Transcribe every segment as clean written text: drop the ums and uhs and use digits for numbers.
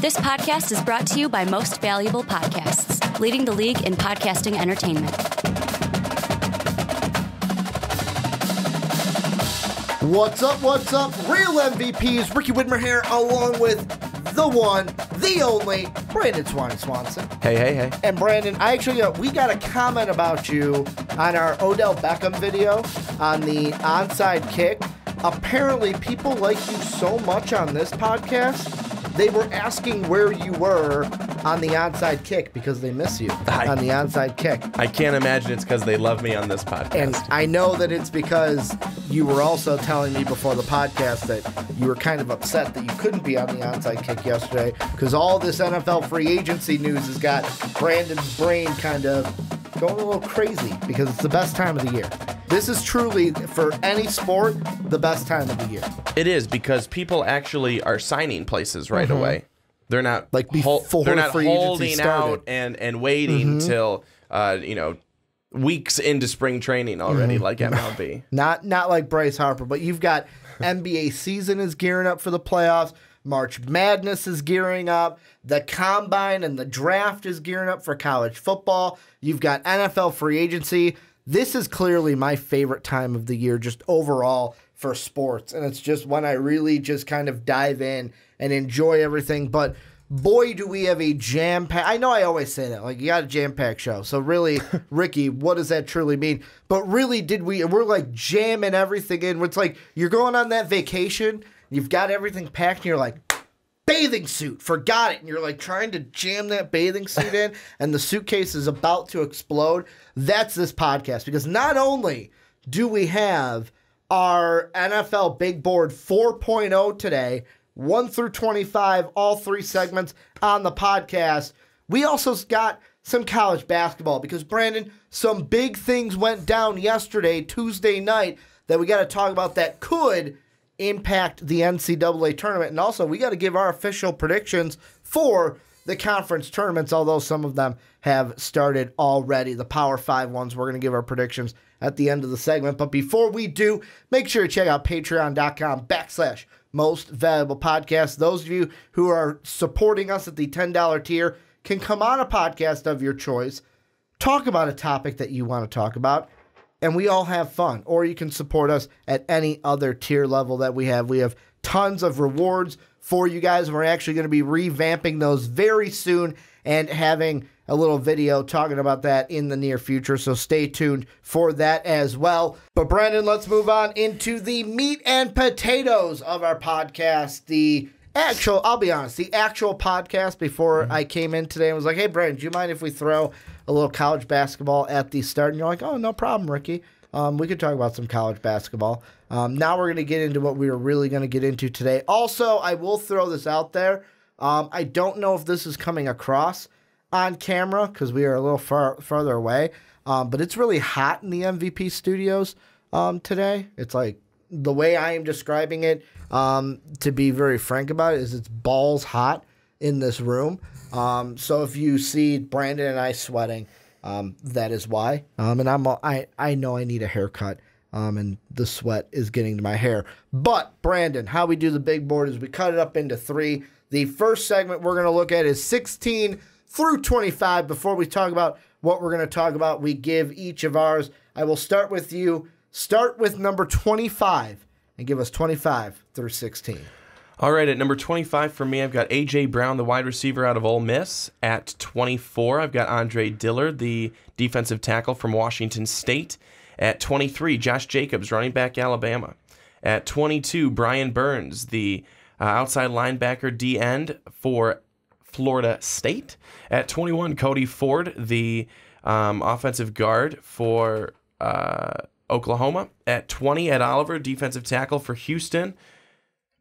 This podcast is brought to you by Most Valuable Podcasts, leading the league in podcasting entertainment. What's up, what's up? Real MVPs, Ricky Widmer here, along with the one, the only, Brandon Swanson. Hey. And Brandon, we got a comment about you on our Odell Beckham video on the onside kick. Apparently, people like you so much on this podcast, they were asking where you were on the onside kick because they miss you on the onside kick. I can't imagine it's because they love me on this podcast. And I know that it's because you were also telling me before the podcast that you were kind of upset that you couldn't be on the onside kick yesterday because all this NFL free agency news has got Brandon's brain kind of going a little crazy because it's the best time of the year. This is truly, for any sport, the best time of the year. It is because people actually are signing places right away. They're not like before they're not free holding started. out and waiting till weeks into spring training already like MLB. Not like Bryce Harper, but you've got NBA season is gearing up for the playoffs. March Madness is gearing up. The Combine and the Draft is gearing up for college football. You've got NFL free agency. This is clearly my favorite time of the year just overall for sports. And it's just when I really just kind of dive in and enjoy everything. But boy, do we have a jam-packed... I know I always say that. Like, you got a jam-packed show. So really, Ricky, what does that truly mean? But really, we're like jamming everything in. It's like you're going on that vacation, you've got everything packed, and you're like, bathing suit, forgot it. And you're like trying to jam that bathing suit in, and the suitcase is about to explode. That's this podcast, because not only do we have our NFL Big Board 4.0 today, 1 through 25, all three segments on the podcast, we also got some college basketball, because, Brandon, some big things went down yesterday, Tuesday night, that we got to talk about that could impact the NCAA tournament. And also, we got to give our official predictions for the conference tournaments, although some of them have started already. The Power 5 ones, we're going to give our predictions at the end of the segment. But before we do, make sure to check out patreon.com/Most Valuable Podcast. Those of you who are supporting us at the $10 tier can come on a podcast of your choice, talk about a topic that you want to talk about, and we all have fun. Or you can support us at any other tier level that we have. We have tons of rewards for you guys. We're actually going to be revamping those very soon and having a little video talking about that in the near future. So stay tuned for that as well. But Brandon, let's move on into the meat and potatoes of our podcast. I'll be honest, the actual podcast before I came in today and was like, hey, Brandon, do you mind if we throw a little college basketball at the start? And you're like, oh, no problem, Ricky. We could talk about some college basketball. Now we're going to get into what we were really going to get into today. Also, I will throw this out there. I don't know if this is coming across on camera because we are a little farther away. But it's really hot in the MVP studios today. It's like the way I am describing it, to be very frank about it, is it's balls hot in this room. So if you see Brandon and I sweating, that is why. And I know I need a haircut, and the sweat is getting to my hair. But, Brandon, how we do the big board is we cut it up into 3. The first segment we're going to look at is 16 through 25. Before we talk about what we're going to talk about, we give each of ours. I will start with you. Start with number 25 and give us 25 through 16. All right, at number 25 for me, I've got A.J. Brown, the wide receiver out of Ole Miss. At 24, I've got Andre Dillard, the defensive tackle from Washington State. At 23, Josh Jacobs, running back, Alabama. At 22, Brian Burns, the outside linebacker D-end for Florida State. At 21, Cody Ford, the offensive guard for Oklahoma. At 20, Ed Oliver, defensive tackle for Houston.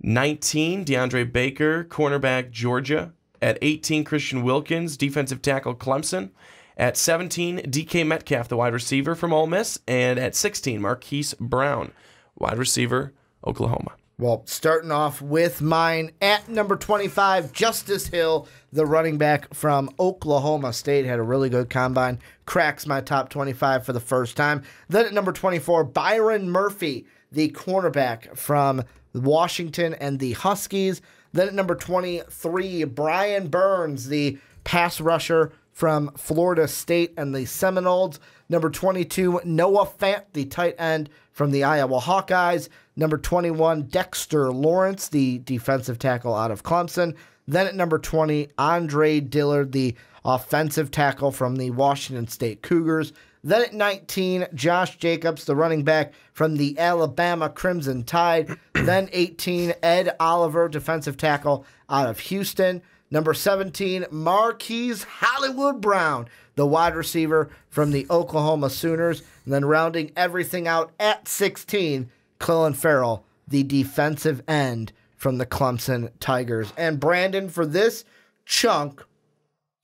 19, DeAndre Baker, cornerback, Georgia. At 18, Christian Wilkins, defensive tackle, Clemson. At 17, DK Metcalf, the wide receiver from Ole Miss. And at 16, Marquise Brown, wide receiver, Oklahoma. Well, starting off with mine at number 25, Justice Hill, the running back from Oklahoma State, had a really good combine, cracks my top 25 for the first time. Then at number 24, Byron Murphy, the cornerback from Washington and the Huskies. Then at number 23, Brian Burns, the pass rusher from Florida State and the Seminoles. Number 22, Noah Fant, the tight end from the Iowa Hawkeyes. Number 21, Dexter Lawrence, the defensive tackle out of Clemson. Then at number 20, Andre Dillard, the offensive tackle from the Washington State Cougars. Then at 19, Josh Jacobs, the running back from the Alabama Crimson Tide. Then 18, Ed Oliver, defensive tackle out of Houston. Number 17, Marquise Hollywood Brown, the wide receiver from the Oklahoma Sooners. And then rounding everything out at 16, Clelin Ferrell, the defensive end from the Clemson Tigers. And Brandon, for this chunk,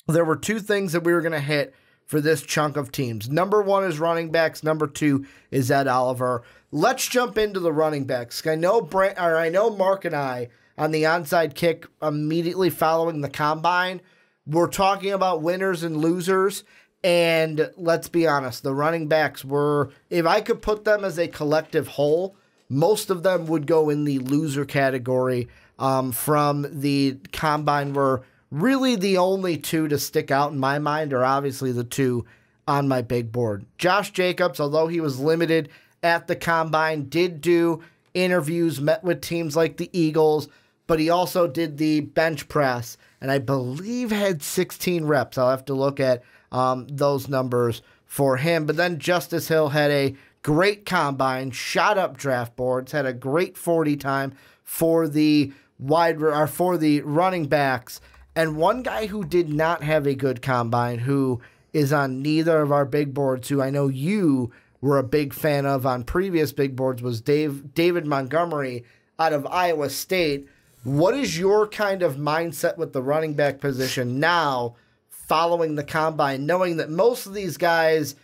there were two things that we were going to hit for this chunk of teams. Number one is running backs. Number two is Ed Oliver. Let's jump into the running backs. I know Mark and I, on the onside kick immediately following the combine, we're talking about winners and losers. And let's be honest, the running backs were, if I could put them as a collective whole, most of them would go in the loser category from the combine. Were really the only two to stick out in my mind are obviously the two on my big board. Josh Jacobs, although he was limited at the combine, did do interviews, met with teams like the Eagles, but he also did the bench press, and I believe had 16 reps. I'll have to look at those numbers for him. But then Justice Hill had a great combine, shot up draft boards, had a great 40 time for the running backs. And one guy who did not have a good combine, who is on neither of our big boards, who I know you were a big fan of on previous big boards, was David Montgomery out of Iowa State. What is your kind of mindset with the running back position now following the combine, knowing that most of these guys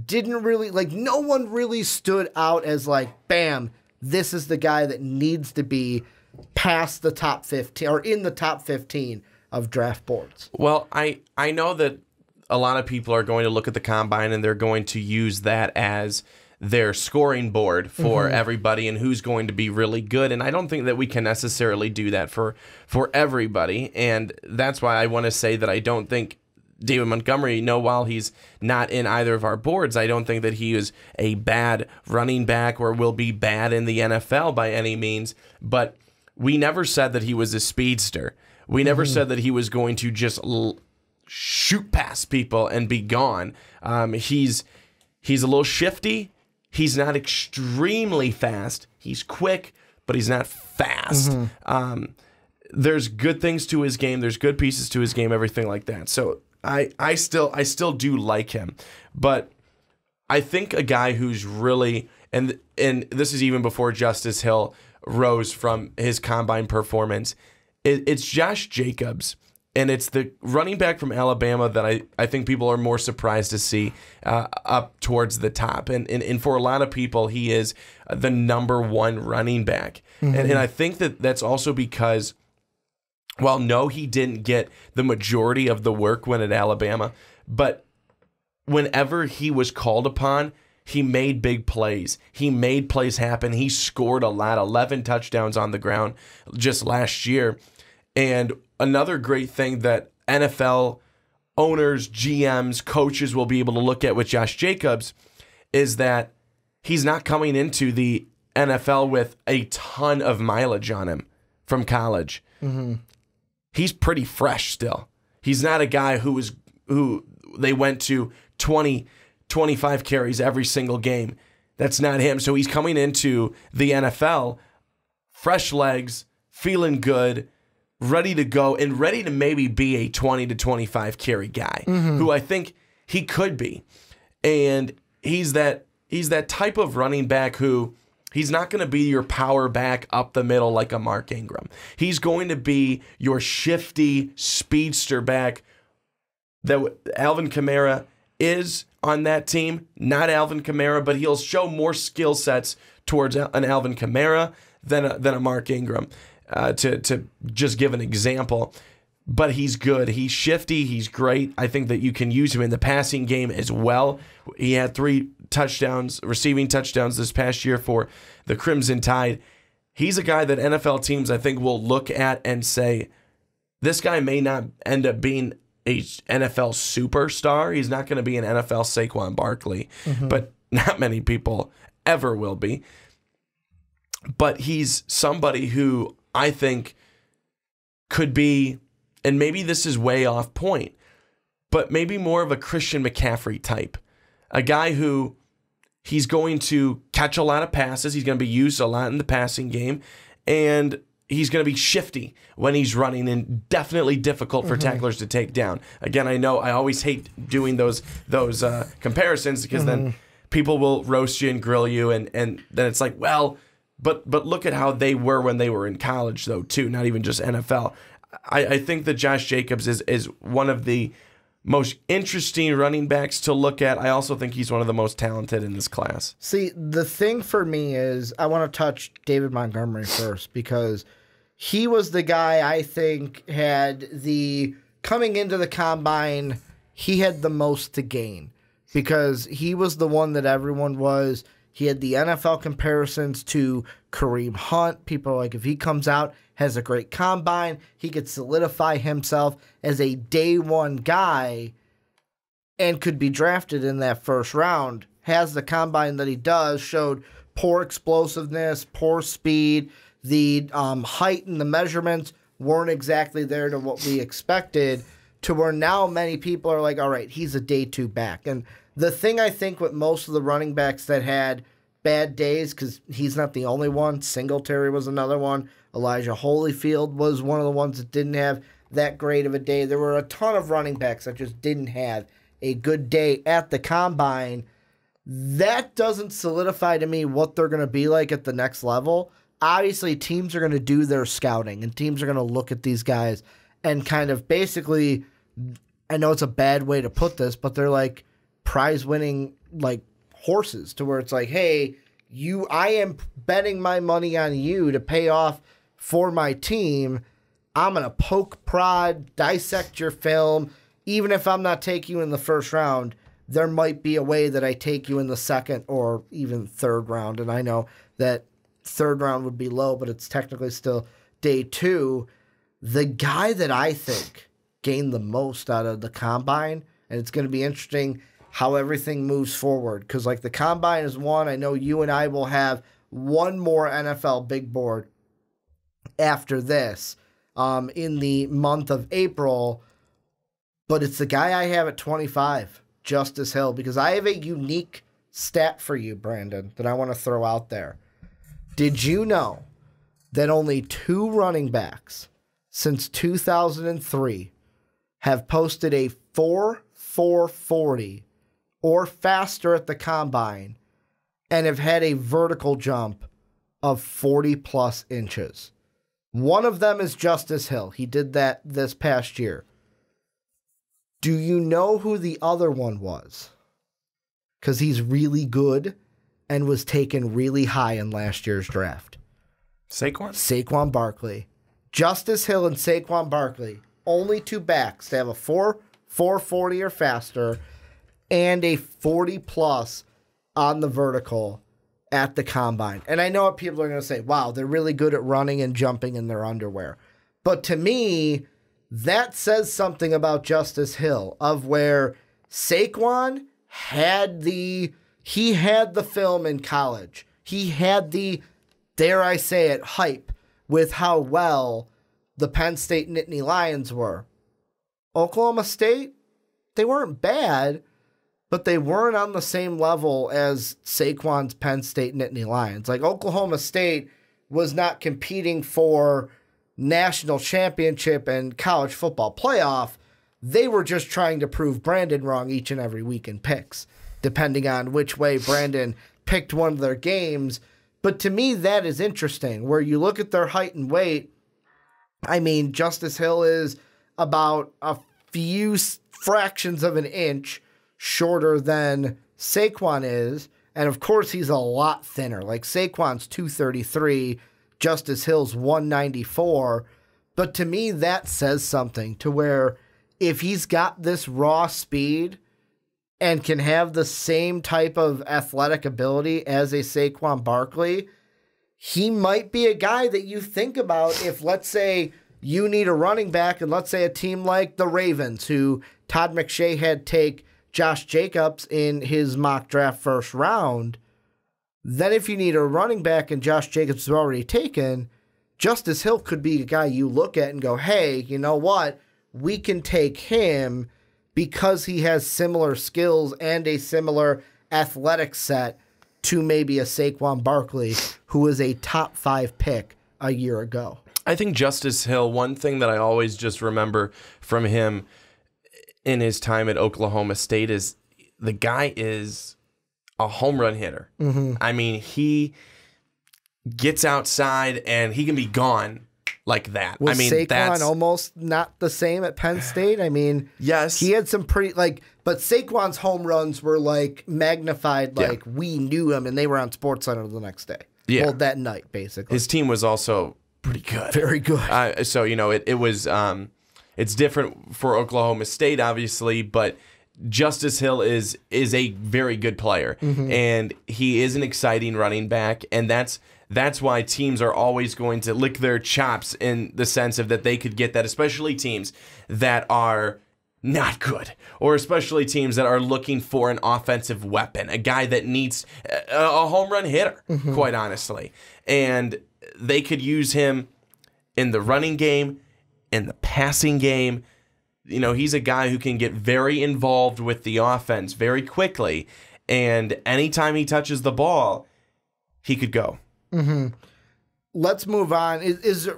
didn't really, no one really stood out as bam, this is the guy that needs to be past the top 15 or in the top 15 of draft boards? Well, I know that a lot of people are going to look at the combine and they're going to use that as their scoring board for everybody and who's going to be really good. And I don't think that we can necessarily do that for everybody. And that's why I want to say that I don't think David Montgomery, while he's not in either of our boards, I don't think that he is a bad running back or will be bad in the NFL by any means. But we never said that he was a speedster. We never said that he was going to just shoot past people and be gone. He's a little shifty. He's not extremely fast. He's quick, but he's not fast. There's good things to his game. There's good pieces to his game, everything like that. So I still do like him. But I think a guy who's really, and this is even before Justice Hill rose from his combine performance, it's Josh Jacobs. And it's the running back from Alabama that I think people are more surprised to see up towards the top. And for a lot of people, he is the number one running back. And I think that's also because, well, no, he didn't get the majority of the work when at Alabama, but whenever he was called upon, he made big plays. He made plays happen. He scored a lot, 11 touchdowns on the ground just last year. And another great thing that NFL owners, GMs, coaches will be able to look at with Josh Jacobs is that he's not coming into the NFL with a ton of mileage on him from college. He's pretty fresh still. He's not a guy who they went to 20, 25 carries every single game. That's not him. So he's coming into the NFL, fresh legs, feeling good, ready to go, and ready to maybe be a 20 to 25 carry guy, who I think he could be. And he's that type of running back who he's not going to be your power back up the middle like a Mark Ingram. He's going to be your shifty speedster back that Alvin Kamara is on that team. Not Alvin Kamara, but he'll show more skill sets towards an Alvin Kamara than a Mark Ingram. To just give an example, but he's good. He's shifty. He's great. I think that you can use him in the passing game as well. He had 3 touchdowns, receiving touchdowns this past year for the Crimson Tide. he's a guy that NFL teams, I think, will look at and say, this guy may not end up being a NFL superstar. He's not going to be an NFL Saquon Barkley, but not many people ever will be. But he's somebody who I think could be, and maybe this is way off point, but maybe more of a Christian McCaffrey type. A guy who he's going to catch a lot of passes. He's going to be used a lot in the passing game. And he's going to be shifty when he's running and definitely difficult for tacklers to take down. Again, I know I always hate doing those comparisons because then people will roast you and grill you. And then it's like, well, but look at how they were when they were in college, though, too, not even just NFL. I think that Josh Jacobs is one of the most interesting running backs to look at. I also think he's one of the most talented in this class. See, the thing for me is I want to touch David Montgomery first because he was the guy I think had coming into the combine, he had the most to gain because he was the one that everyone was. He had the NFL comparisons to Kareem Hunt. People are like, if he comes out, has a great combine, he could solidify himself as a day one guy and could be drafted in that first round. Has the combine that he does, showed poor explosiveness, poor speed. The height and the measurements weren't exactly there to what we expected, to where now many people are like, all right, he's a day two back. And the thing I think with most of the running backs that had bad days, because he's not the only one. Singletary was another one. Elijah Holyfield was one of the ones that didn't have that great of a day. There were a ton of running backs that just didn't have a good day at the combine. That doesn't solidify to me what they're going to be like at the next level. Obviously, teams are going to do their scouting, and teams are going to look at these guys and kind of basically, I know it's a bad way to put this, but they're like prize-winning like horses, to where it's like, hey, I am betting my money on you to pay off for my team. I'm going to poke, prod, dissect your film. Even if I'm not taking you in the first round, there might be a way that I take you in the second or even third round. And I know that third round would be low, but it's technically still day two. The guy that I think gained the most out of the combine, and it's going to be interesting how everything moves forward, because like the combine is one. I know you and I will have one more NFL big board after this in the month of April, but it's the guy I have at 25, Justice Hill, because I have a unique stat for you, Brandon, that I want to throw out there. Did you know that only 2 running backs since 2003 have posted a 4.40 or faster at the combine and have had a vertical jump of 40-plus inches? One of them is Justice Hill. He did that this past year. Do you know who the other one was? Because he's really good and was taken really high in last year's draft. Saquon Barkley. Justice Hill and Saquon Barkley, only 2 backs to have a 4.40 or faster and a 40-plus on the vertical at the combine. And I know what people are going to say, wow, they're really good at running and jumping in their underwear. But to me, that says something about Justice Hill, of where Saquon had the film in college. He had the, dare I say it, hype with how well the Penn State Nittany Lions were. Oklahoma State, they weren't bad, but they weren't on the same level as Saquon's Penn State Nittany Lions. Like, Oklahoma State was not competing for national championship and college football playoff. They were just trying to prove Brandon wrong each and every week in picks, depending on which way Brandon picked one of their games. But to me, that is interesting, where you look at their height and weight. I mean, Justice Hill is about a few fractions of an inch shorter than Saquon is. And of course, he's a lot thinner. Like, Saquon's 233, Justice Hill's 194. But to me, that says something, to where if he's got this raw speed and can have the same type of athletic ability as a Saquon Barkley, he might be a guy that you think about if, let's say, you need a running back, and let's say a team like the Ravens, who Todd McShay had take Josh Jacobs in his mock draft first round. Then if you need a running back and Josh Jacobs is already taken, Justice Hill could be a guy you look at and go, hey, you know what? We can take him because he has similar skills and a similar athletic set to maybe a Saquon Barkley, who was a top 5 pick a year ago. I think Justice Hill, one thing that I always just remember from him in his time at Oklahoma State is the guy is a home run hitter. Mm-hmm. I mean, he gets outside and he can be gone like that. Was Saquon that's almost not the same at Penn State? I mean, yes, he had some pretty but Saquon's home runs were magnified, we knew him and they were on SportsCenter the next day. Yeah, well, that night basically. His team was also pretty good, very good. So it was it's different for Oklahoma State, obviously, but Justice Hill is a very good player, and he is an exciting running back, and that's why teams are always going to lick their chops in the sense of that they could get that, especially teams that are not good, or especially teams that are looking for an offensive weapon, a guy that needs a home run hitter, quite honestly. And they could use him in the running game, in the passing game. He's a guy who can get very involved with the offense very quickly, and anytime he touches the ball, he could go. Mm-hmm. Let's move on.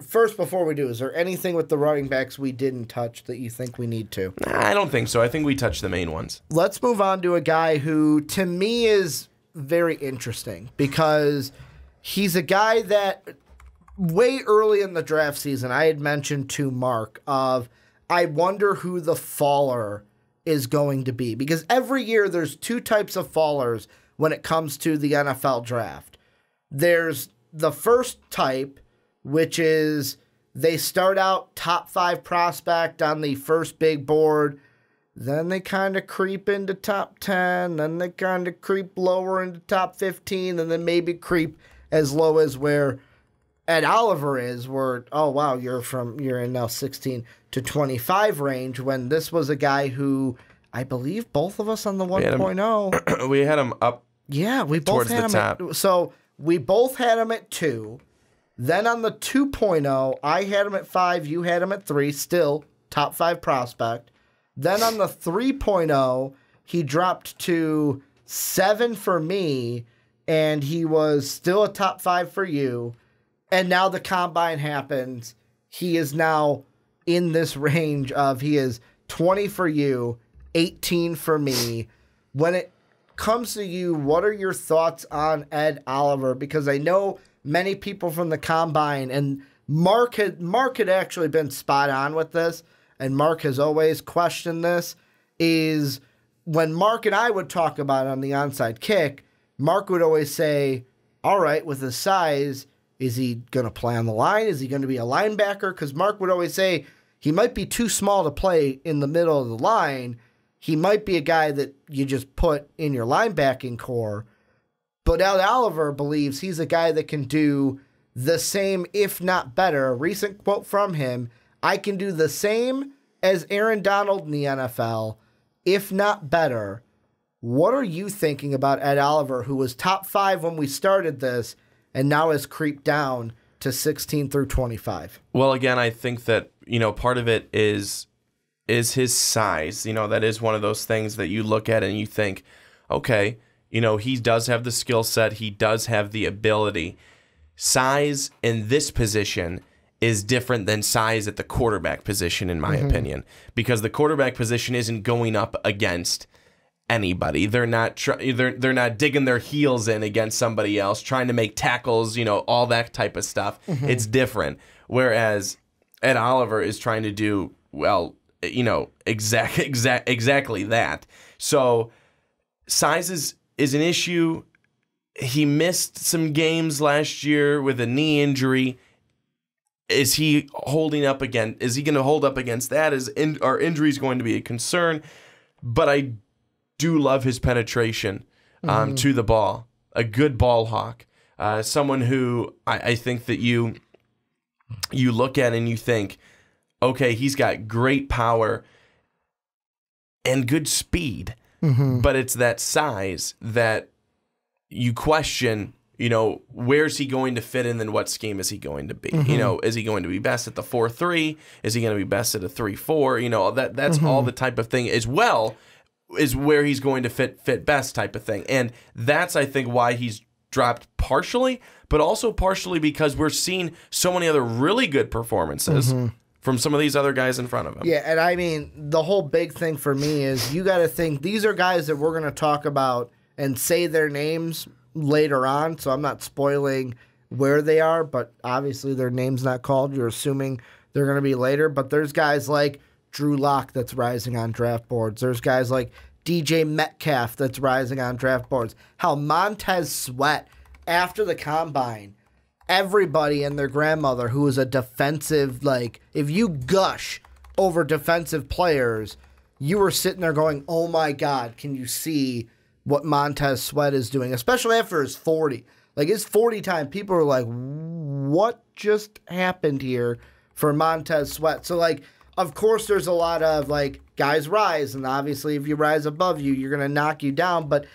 First, before we do, is there anything with the running backs we didn't touch that you think we need to? I don't think so. I think we touched the main ones. Let's move on to a guy who, to me, is very interesting because he's a guy that way early in the draft season, I had mentioned to Mark I wonder who the faller is going to be, because every year there's 2 types of fallers when it comes to the NFL draft. There's the first type, which is they start out top 5 prospect on the first big board, then they kind of creep into top 10, then they kind of creep lower into top 15, and then maybe creep as low as where Ed Oliver is, where, oh, wow, you're in now 16 to 25 range, when this was a guy who I believe both of us on the 1.0. We had him up. Yeah, we both had him top. So we both had him at 2. Then on the 2.0, I had him at 5, you had him at 3, still top 5 prospect. Then on the 3.0, he dropped to 7 for me, and he was still a top 5 for you. And now the combine happens. He is now in this range of he is 20 for you, 18 for me. When it comes to you, what are your thoughts on Ed Oliver? Because I know many people from the combine, and Mark had actually been spot on with this, and Mark has always questioned this, is when Mark and I would talk about it on the onside kick, Mark would always say, all right, with his size, is he going to play on the line? Is he going to be a linebacker? Because Mark would always say he might be too small to play in the middle of the line. He might be a guy that you just put in your linebacking core. But Ed Oliver believes he's a guy that can do the same, if not better. A recent quote from him, I can do the same as Aaron Donald in the NFL, if not better. What are you thinking about Ed Oliver, who was top 5 when we started this, and now has creeped down to 16 through 25? Well, again, I think that, part of it is his size. That is one of those things that you look at and you think, okay, he does have the skill set. He does have the ability. Size in this position is different than size at the quarterback position, in my opinion, because the quarterback position isn't going up against anybody. They're not they're not digging their heels in against somebody else, trying to make tackles, all that type of stuff. It's different. Whereas Ed Oliver is trying to do, well, exactly that. So size is an issue. He missed some games last year with a knee injury. Is he holding up again? Is he going to hold up against that? Are injuries going to be a concern? But I do love his penetration to the ball. A good ball hawk. someone who I think that you look at and you think, okay, he's got great power and good speed, but it's that size that you question, where's he going to fit in and what scheme is he going to be? Is he going to be best at the 4-3? Is he going to be best at a 3-4? That's all the type of thing as well is where he's going to fit best type of thing. And that's, I think, why he's dropped partially, but also partially because we're seeing so many other really good performances from some of these other guys in front of him. Yeah, and I mean, the whole big thing for me is you got to think these are guys that we're going to talk about and say their names later on, so I'm not spoiling where they are, but obviously their name's not called. You're assuming they're going to be later, but there's guys like Drew Lock that's rising on draft boards. There's guys like DJ Metcalf that's rising on draft boards. How Montez Sweat, after the combine, everybody and their grandmother who is a defensive, if you gush over defensive players, you were sitting there going, oh my God, can you see what Montez Sweat is doing? Especially after his 40. His 40 time, people are like, what just happened here for Montez Sweat? So, of course, there's a lot of, guys rise, and obviously if you rise above you, you're going to knock you down. But,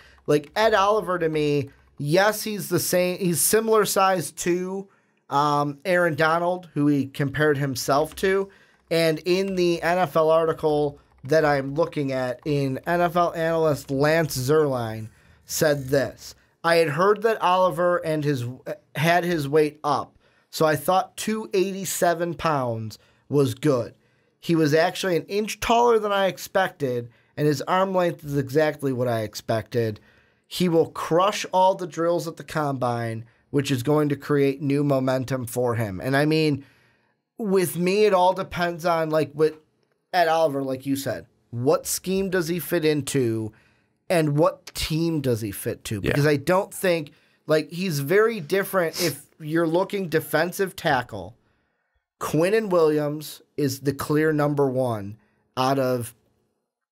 Ed Oliver to me, yes, he's the same. He's similar size to Aaron Donald, who he compared himself to. And in the NFL article that I'm looking at, in NFL analyst Lance Zierlein said this: I had heard that Oliver had his weight up, so I thought 287 pounds was good. He was actually an inch taller than I expected, and his arm length is exactly what I expected. He will crush all the drills at the combine, which is going to create new momentum for him. And I mean, with me, it all depends on, with Ed Oliver, like you said, what scheme does he fit into and what team does he fit to? Because I don't think, he's very different. If you're looking defensive tackle, Quinnen Williams is the clear number one out of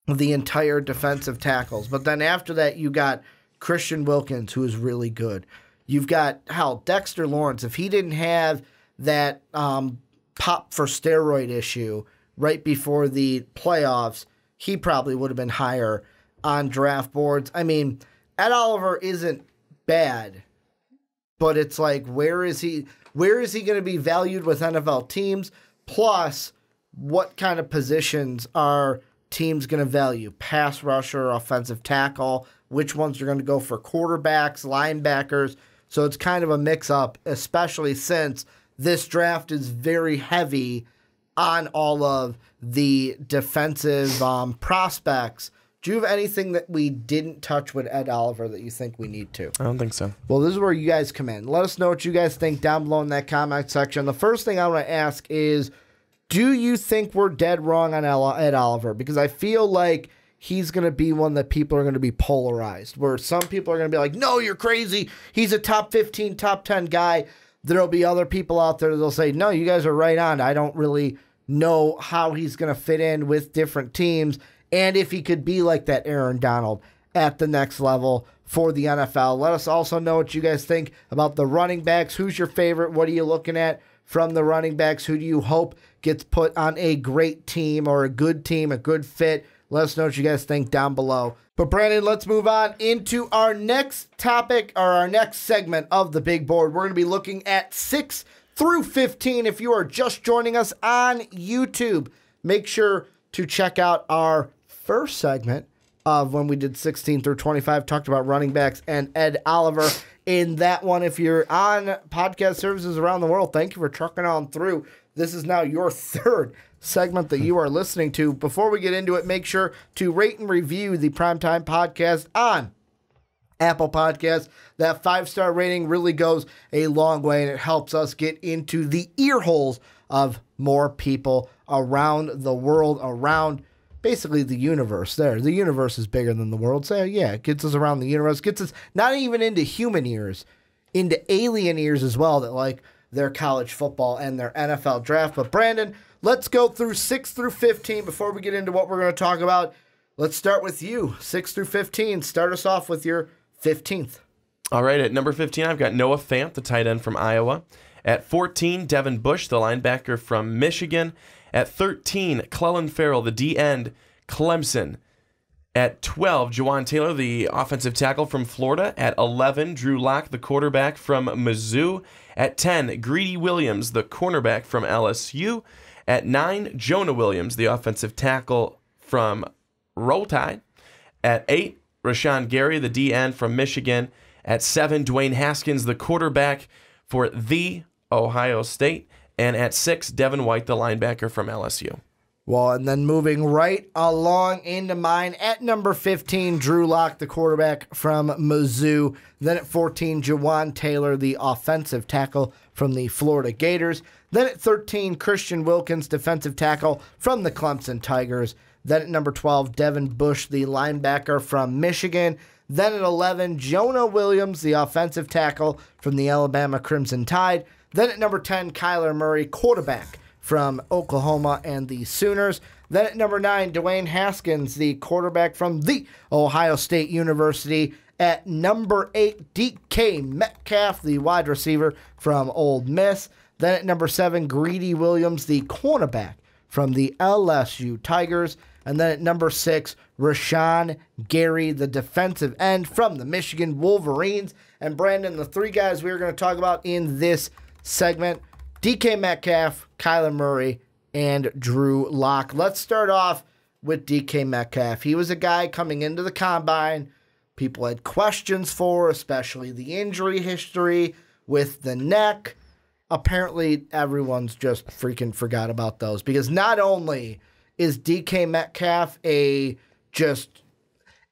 the entire defensive tackles. But then after that, you got Christian Wilkins, who is really good. You've got Dexter Lawrence. If he didn't have that pop for steroid issue right before the playoffs, he probably would have been higher on draft boards. I mean, Ed Oliver isn't bad, but it's where is he going to be valued with NFL teams? Plus, what kind of positions are teams going to value? Pass rusher, offensive tackle, which ones are going to go for quarterbacks, linebackers. So it's kind of a mix-up, especially since this draft is very heavy on all of the defensive prospects. Do you have anything that we didn't touch with Ed Oliver that you think we need to? I don't think so. Well, this is where you guys come in. Let us know what you guys think down below in that comment section. The first thing I want to ask is, do you think we're dead wrong on Ed Oliver? Because I feel like he's going to be one that people are going to be polarized, where some people are going to be like, no, you're crazy. He's a top 15, top 10 guy. There'll be other people out there that'll say, no, you guys are right on. I don't really know how he's going to fit in with different teams and if he could be like that Aaron Donald at the next level for the NFL. Let us also know what you guys think about the running backs. Who's your favorite? What are you looking at from the running backs? Who do you hope gets put on a great team or a good fit? Let us know what you guys think down below. But Brandon, let's move on into our next topic, or our next segment of the big board. We're going to be looking at 6 through 15. If you are just joining us on YouTube, make sure to check out our first segment of when we did 16 through 25, talked about running backs and Ed Oliver. In that one, if you're on podcast services around the world, thank you for trucking on through. This is now your third segment that you are listening to. Before we get into it, make sure to rate and review the Primetime Podcast on Apple Podcasts. That 5-star rating really goes a long way, and it helps us get into the ear holes of more people around the world, around basically the universe there. The universe is bigger than the world. So yeah, it gets us around the universe, gets us not even into human ears, into alien ears as well, that like their college football and their NFL draft. But Brandon, let's go through 6 through 15 before we get into what we're going to talk about. Let's start with you. 6 through 15. Start us off with your 15th. All right, at number 15, I've got Noah Fant, the tight end from Iowa. At 14, Devin Bush, the linebacker from Michigan. At 13, Clellan Ferrell, the D-end, Clemson. At 12, Jawan Taylor, the offensive tackle from Florida. At 11, Drew Lock, the quarterback from Mizzou. At 10, Greedy Williams, the cornerback from LSU. At 9, Jonah Williams, the offensive tackle from Roll Tide. At 8, Rashawn Gary, the D-end from Michigan. At 7, Dwayne Haskins, the quarterback for the Ohio State. And at 6, Devin White, the linebacker from LSU. Well, and then moving right along into mine, at number 15, Drew Lock, the quarterback from Mizzou. Then at 14, Jawan Taylor, the offensive tackle from the Florida Gators. Then at 13, Christian Wilkins, defensive tackle from the Clemson Tigers. Then at number 12, Devin Bush, the linebacker from Michigan. Then at 11, Jonah Williams, the offensive tackle from the Alabama Crimson Tide. Then at number 10, Kyler Murray, quarterback from Oklahoma and the Sooners. Then at number 9, Dwayne Haskins, the quarterback from the Ohio State University. At number 8, DK Metcalf, the wide receiver from Ole Miss. Then at number 7, Greedy Williams, the cornerback from the LSU Tigers. And then at number 6, Rashawn Gary, the defensive end from the Michigan Wolverines. And Brandon, the three guys we are going to talk about in this segment, DK Metcalf, Kyler Murray, and Drew Lock. Let's start off with DK Metcalf. He was a guy coming into the combine people had questions for, especially the injury history with the neck. Apparently, everyone's just freaking forgot about those because not only is DK Metcalf a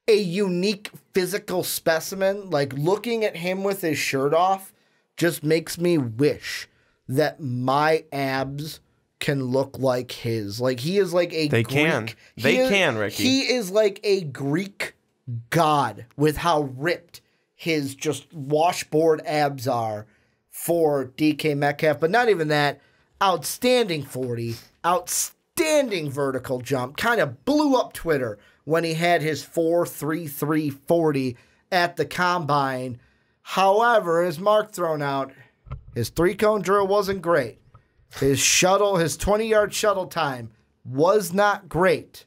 unique physical specimen, like looking at him with his shirt off just makes me wish that my abs can look like his. Like he is like a Greek. They can, Ricky. He is like a Greek god with how ripped his just washboard abs are for DK Metcalf. But not even that. Outstanding 40. Outstanding vertical jump. Kind of blew up Twitter when he had his 4.33 40 at the combine. However, his mark thrown out. His three-cone drill wasn't great. His 20-yard shuttle time was not great.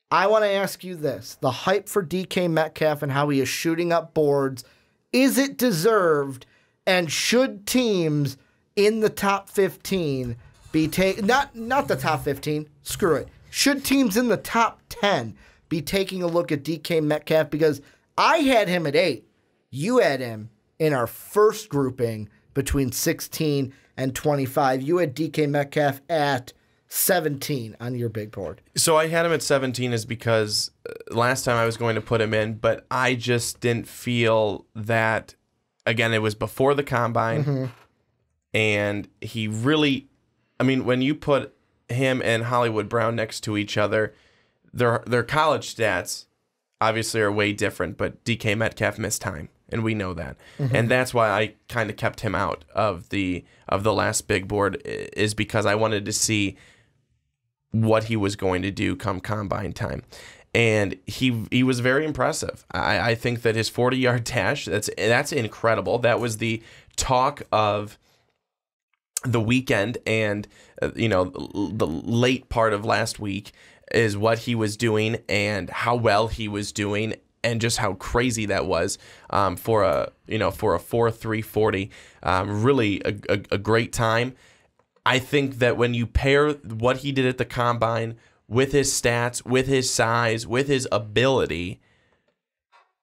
I want to ask you this. The hype for DK Metcalf and how he is shooting up boards, is it deserved? And should teams in the top 15 be taking... Not the top 15. Screw it. Should teams in the top 10 be taking a look at DK Metcalf? Because I had him at 8. You had him in our first grouping between 16 and 25. You had DK Metcalf at 17 on your big board. So I had him at 17 is because last time I was going to put him in, but I just didn't feel that, again, it was before the combine, and he really, I mean, when you put him and Hollywood Brown next to each other, their college stats obviously are way different, but DK Metcalf missed time. And we know that. And that's why I kind of kept him out of the last big board, is because I wanted to see what he was going to do come combine time. And he was very impressive. I think that his 40-yard dash, that's incredible. That was the talk of the weekend and the late part of last week is what he was doing and how well he was doing. And just how crazy that was for a 4.3 40, really a great time. I think that when you pair what he did at the combine with his stats, with his size, with his ability,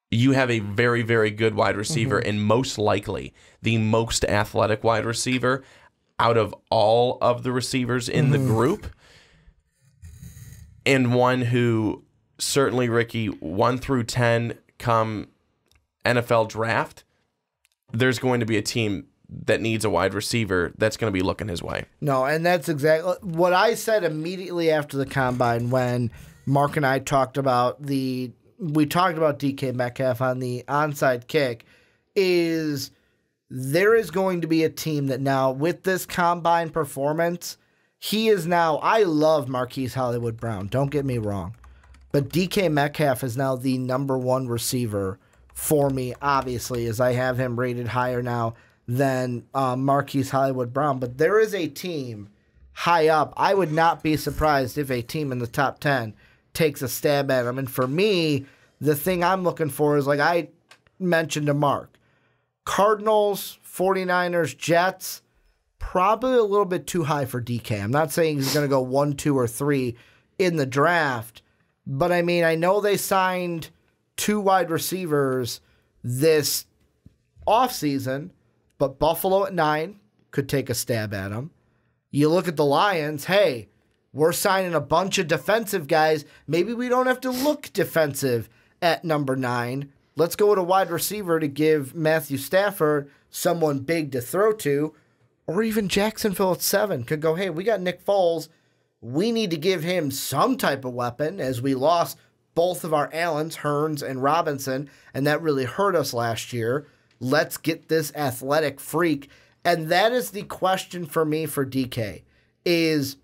you have a very, very good wide receiver, and most likely the most athletic wide receiver out of all of the receivers in the group, and one who. Certainly, Ricky, 1 through 10 come NFL draft, there's going to be a team that needs a wide receiver that's going to be looking his way. No, and that's exactly what I said immediately after the combine when Mark and I talked about DK Metcalf on the onside kick, is there is going to be a team that now, with this combine performance, he is now, I love Marquise Hollywood Brown, don't get me wrong. But DK Metcalf is now the number one receiver for me, obviously, as I have him rated higher now than Marquise Hollywood Brown. But there is a team high up. I would not be surprised if a team in the top 10 takes a stab at him. And for me, the thing I'm looking for is, like I mentioned to Mark, Cardinals, 49ers, Jets, probably a little bit too high for DK. I'm not saying he's going to go 1, 2, or 3 in the draft, but I mean, I know they signed 2 wide receivers this offseason, but Buffalo at 9 could take a stab at him. You look at the Lions, hey, we're signing a bunch of defensive guys. Maybe we don't have to look defensive at number 9. Let's go with a wide receiver to give Matthew Stafford someone big to throw to. Or even Jacksonville at 7 could go, hey, we got Nick Foles. We need to give him some type of weapon as we lost both of our Allens, Hearns, and Robinson, and that really hurt us last year. Let's get this athletic freak. And that is the question for me for DK, is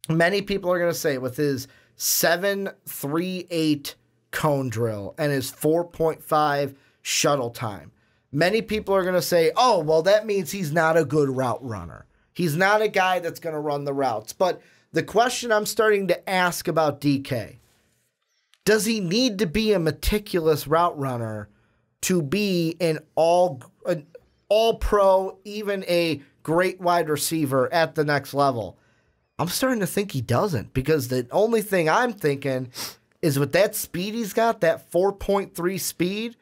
many people are going to say with his 7.38 cone drill and his 4.5 shuttle time, many people are going to say, oh, well, that means he's not a good route runner. He's not a guy that's going to run the routes. But the question I'm starting to ask about DK, does he need to be a meticulous route runner to be an all-pro, even a great wide receiver at the next level? I'm starting to think he doesn't, because the only thing I'm thinking is with that speed he's got, that 4.3 speed,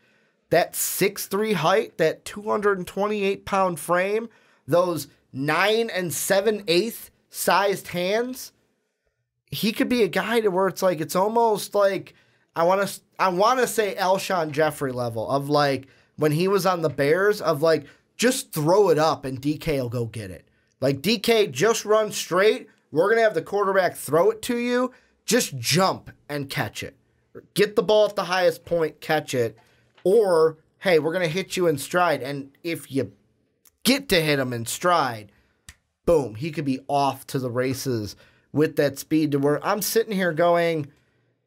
that 6'3 height, that 228-pound frame, those 9 7/8 sized hands, he could be a guy to where it's like, it's almost like, I want to say Alshon Jeffrey level of like when he was on the Bears, of like, just throw it up and DK will go get it. Like, DK, just run straight. We're going to have the quarterback throw it to you. Just jump and catch it. Get the ball at the highest point, catch it. Or, hey, we're going to hit you in stride. And if you get to hit him in stride, boom, he could be off to the races with that speed, to where I'm sitting here going,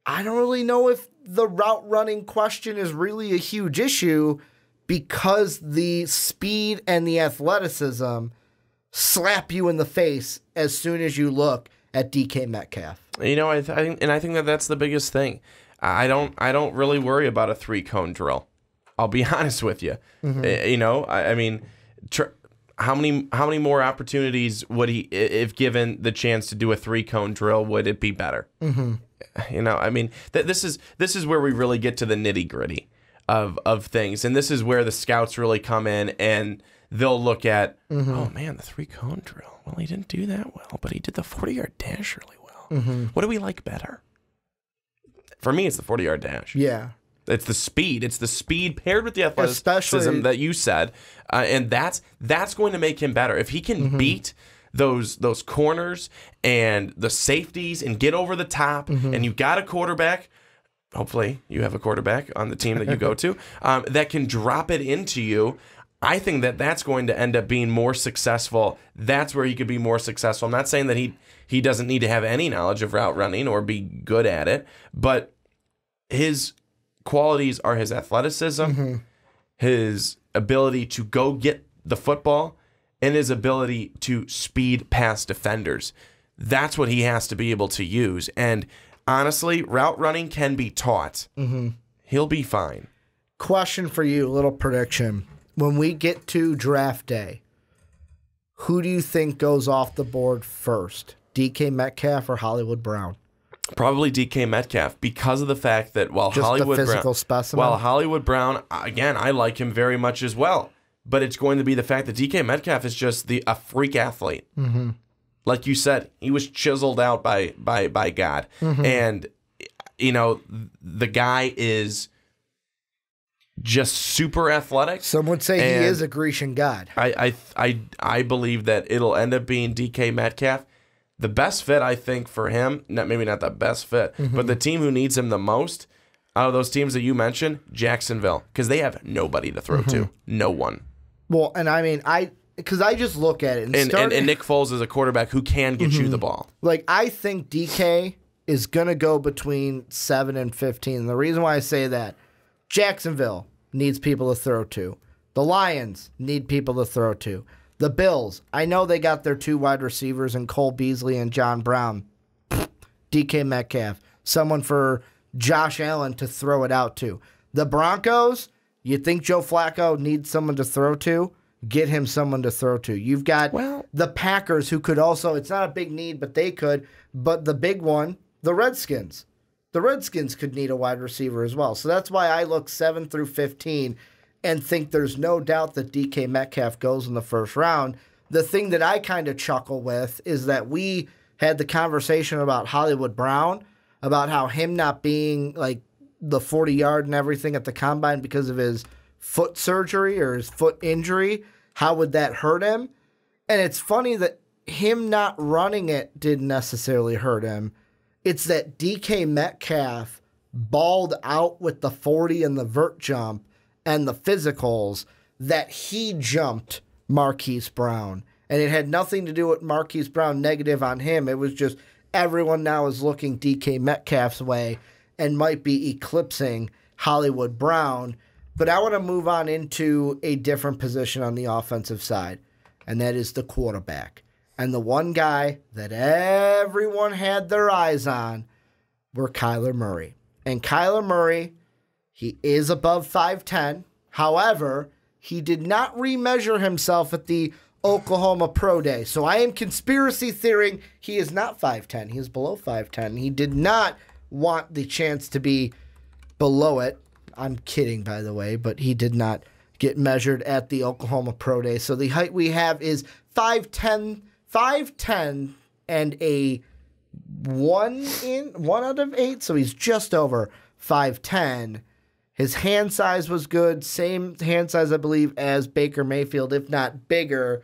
I don't really know if the route running question is really a huge issue, because the speed and the athleticism slap you in the face as soon as you look at DK Metcalf. You know, I think that that's the biggest thing. I don't really worry about a 3-cone drill. I'll be honest with you. Mm-hmm. You know, I mean, how many more opportunities would he, if given the chance to do a 3-cone drill, would it be better? Mm-hmm. You know, I mean, this is where we really get to the nitty gritty of things, and this is where the scouts really come in, and they'll look at, oh man, the 3-cone drill. Well, he didn't do that well, but he did the 40-yard dash really well. Mm-hmm. What do we like better? For me, it's the 40-yard dash. Yeah. It's the speed. It's the speed paired with the athleticism that you said, and that's going to make him better. If he can beat those corners and the safeties and get over the top, and you've got a quarterback, hopefully you have a quarterback on the team that you go to, that can drop it into you, I think that's going to end up being more successful. That's where he could be more successful. I'm not saying that he doesn't need to have any knowledge of route running or be good at it, but his qualities are his athleticism, his ability to go get the football, and his ability to speed past defenders. That's what he has to be able to use. And honestly, route running can be taught. He'll be fine. Question for you, a little prediction. When we get to draft day, who do you think goes off the board first? DK Metcalf or Hollywood Brown? Probably DK Metcalf, because of the fact that while just Hollywood the physical Brown, specimen. while Hollywood Brown, again, I like him very much as well. But it's going to be the fact that DK Metcalf is just a freak athlete. Like you said, he was chiseled out by God, and you know the guy is just super athletic. Some would say he is a Grecian god. I believe that it'll end up being DK Metcalf. The best fit, I think, for him, maybe not the best fit, but the team who needs him the most out of those teams that you mentioned, Jacksonville, because they have nobody to throw to. No one. Well, and I mean, because I just look at it. And Nick Foles is a quarterback who can get you the ball. Like, I think DK is going to go between 7 and 15. The reason why I say that, Jacksonville, needs people to throw to. The Lions need people to throw to. The Bills, I know they got their 2 wide receivers in Cole Beasley and John Brown. DK Metcalf, someone for Josh Allen to throw it out to. The Broncos, you think Joe Flacco needs someone to throw to? Get him someone to throw to. You've got the Packers, who could also, it's not a big need, but they could. But the big one, the Redskins. The Redskins could need a wide receiver as well. So that's why I look 7 through 15 and think there's no doubt that DK Metcalf goes in the first round. The thing that I kind of chuckle with is that we had the conversation about Hollywood Brown, about how him not being like the 40-yard and everything at the combine because of his foot surgery or his foot injury. How would that hurt him? And it's funny that him not running it didn't necessarily hurt him. It's that DK Metcalf balled out with the 40 and the vert jump and the physicals that he jumped Marquise Brown. And it had nothing to do with Marquise Brown negative on him. It was just everyone now is looking DK Metcalf's way and might be eclipsing Hollywood Brown. But I want to move on into a different position on the offensive side, and that is the quarterback. And the one guy that everyone had their eyes on were Kyler Murray. And Kyler Murray, he is above 5'10". However, he did not remeasure himself at the Oklahoma Pro Day. So I am conspiracy theorying he is not 5'10". He is below 5'10". He did not want the chance to be below it. I'm kidding, by the way, but he did not get measured at the Oklahoma Pro Day. So the height we have is 5'10", and a 1 out of 8. So he's just over 5'10". His hand size was good. Same hand size, I believe, as Baker Mayfield, if not bigger.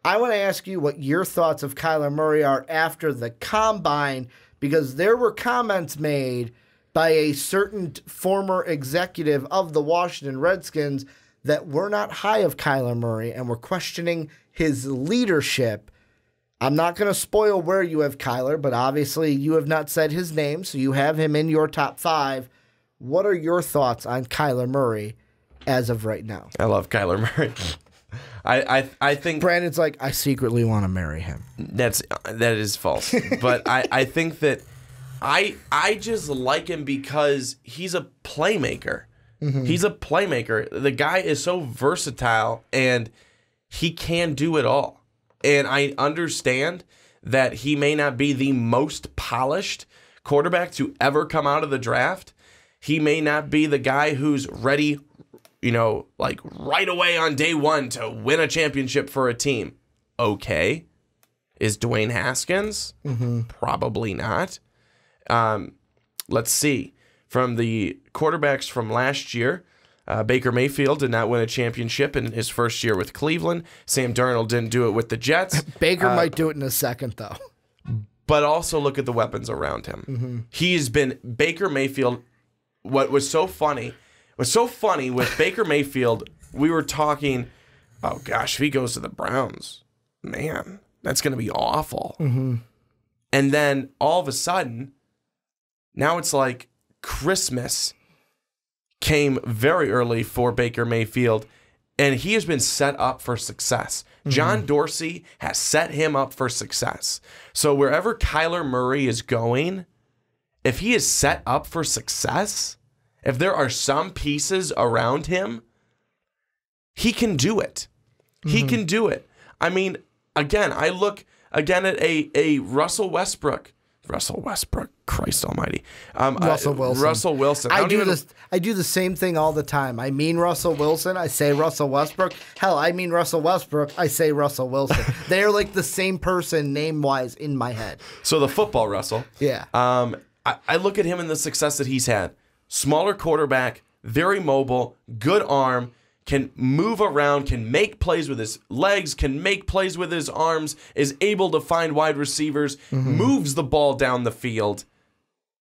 I want to ask you what your thoughts of Kyler Murray are after the combine, because there were comments made by a certain former executive of the Washington Redskins that were not high of Kyler Murray and were questioning his leadership. I'm not going to spoil where you have Kyler, but obviously you have not said his name, so you have him in your top 5. What are your thoughts on Kyler Murray as of right now? I love Kyler Murray. I think Brandon's like, I secretly want to marry him. that is false. But I think that I just like him because he's a playmaker. Mm-hmm. He's a playmaker. The guy is so versatile and he can do it all. And I understand that he may not be the most polished quarterback to ever come out of the draft. He may not be the guy who's ready, like right away on day one to win a championship for a team. Okay. Is Dwayne Haskins? Mm-hmm. Probably not. Let's see. From the quarterbacks from last year, Baker Mayfield did not win a championship in his first year with Cleveland. Sam Darnold didn't do it with the Jets. Baker might do it in a second, though. But also look at the weapons around him. Mm-hmm. He's been Baker Mayfield. What was so funny with Baker Mayfield, we were talking, oh gosh, if he goes to the Browns, man, that's going to be awful. Mm-hmm. And then all of a sudden, now it's like Christmas came very early for Baker Mayfield, and he has been set up for success. Mm-hmm. John Dorsey has set him up for success. So wherever Kyler Murray is going, if he is set up for success, if there are some pieces around him, he can do it. Mm-hmm. He can do it. I mean, again, I look again at a Russell Westbrook, Christ almighty. Russell Wilson. Russell Wilson. I do the same thing all the time. I mean Russell Wilson, I say Russell Westbrook. Hell, I mean Russell Westbrook, I say Russell Wilson. They're like the same person name-wise in my head. So the football Russell. Yeah. I look at him and the success that he's had. Smaller quarterback, very mobile, good arm, can move around, can make plays with his legs, can make plays with his arms, is able to find wide receivers, moves the ball down the field.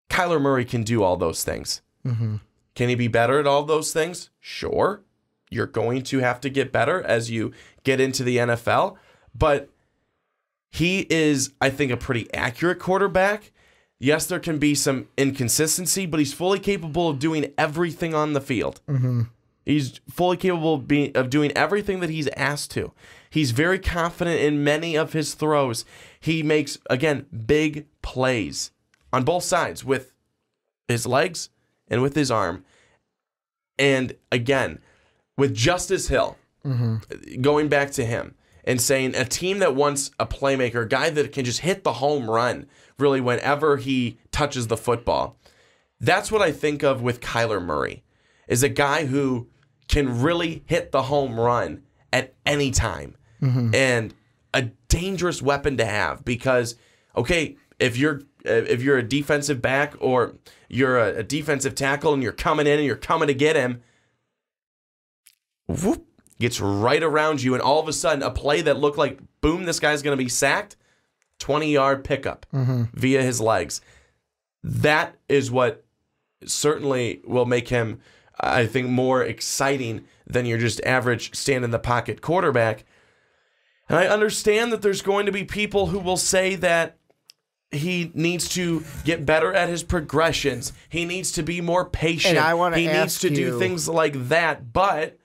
Kyler Murray can do all those things. Mm-hmm. Can he be better at all those things? Sure. You're going to have to get better as you get into the NFL. But he is, I think, a pretty accurate quarterback. Yes, there can be some inconsistency, but he's fully capable of doing everything on the field. Mm-hmm. He's fully capable of doing everything that he's asked to. He's very confident in many of his throws. He makes, again, big plays on both sides with his legs and with his arm. And again, with Justice Hill, going back to him and saying a team that wants a playmaker, a guy that can just hit the home run really whenever he touches the football. That's what I think of with Kyler Murray, is a guy who can really hit the home run at any time. And a dangerous weapon to have because, okay, if you're a defensive back or you're a defensive tackle and you're coming in and you're coming to get him, whoop, gets right around you, and all of a sudden a play that looked like, boom, this guy's going to be sacked, 20-yard pickup via his legs. That is what certainly will make him, I think, more exciting than your just average stand-in-the-pocket quarterback. And I understand that there's going to be people who will say that he needs to get better at his progressions. He needs to be more patient. And he needs to do things like that. But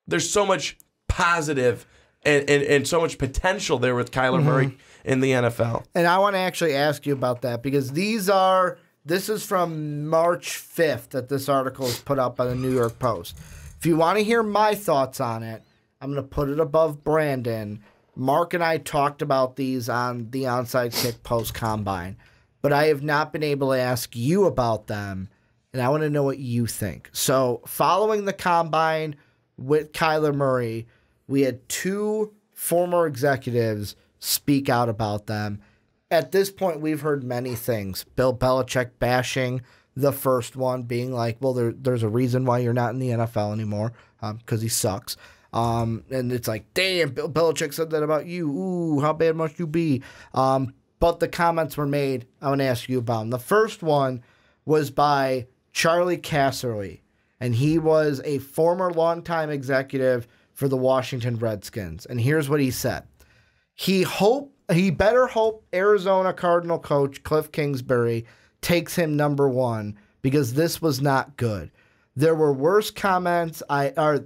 there's so much positive and so much potential there with Kyler Murray in the NFL. And I want to actually ask you about that because this is from March 5th that this article is put up by the New York Post. If you want to hear my thoughts on it, I'm going to put it above Brandon. Mark and I talked about these on the Onside Kick post-combine, but I have not been able to ask you about them, and I want to know what you think. So following the combine with Kyler Murray, we had two former executives speak out about them. At this point, we've heard many things. Bill Belichick bashing the first one, being like, well, there's a reason why you're not in the NFL anymore, because he sucks. And it's like, damn, Bill Belichick said that about you. Ooh, how bad must you be? But the comments were made. I want to ask you about them. The first one was by Charlie Casserly, and he was a former longtime executive for the Washington Redskins. And here's what he said. He better hope Arizona Cardinal coach Cliff Kingsbury takes him number one because this was not good. There were worse comments.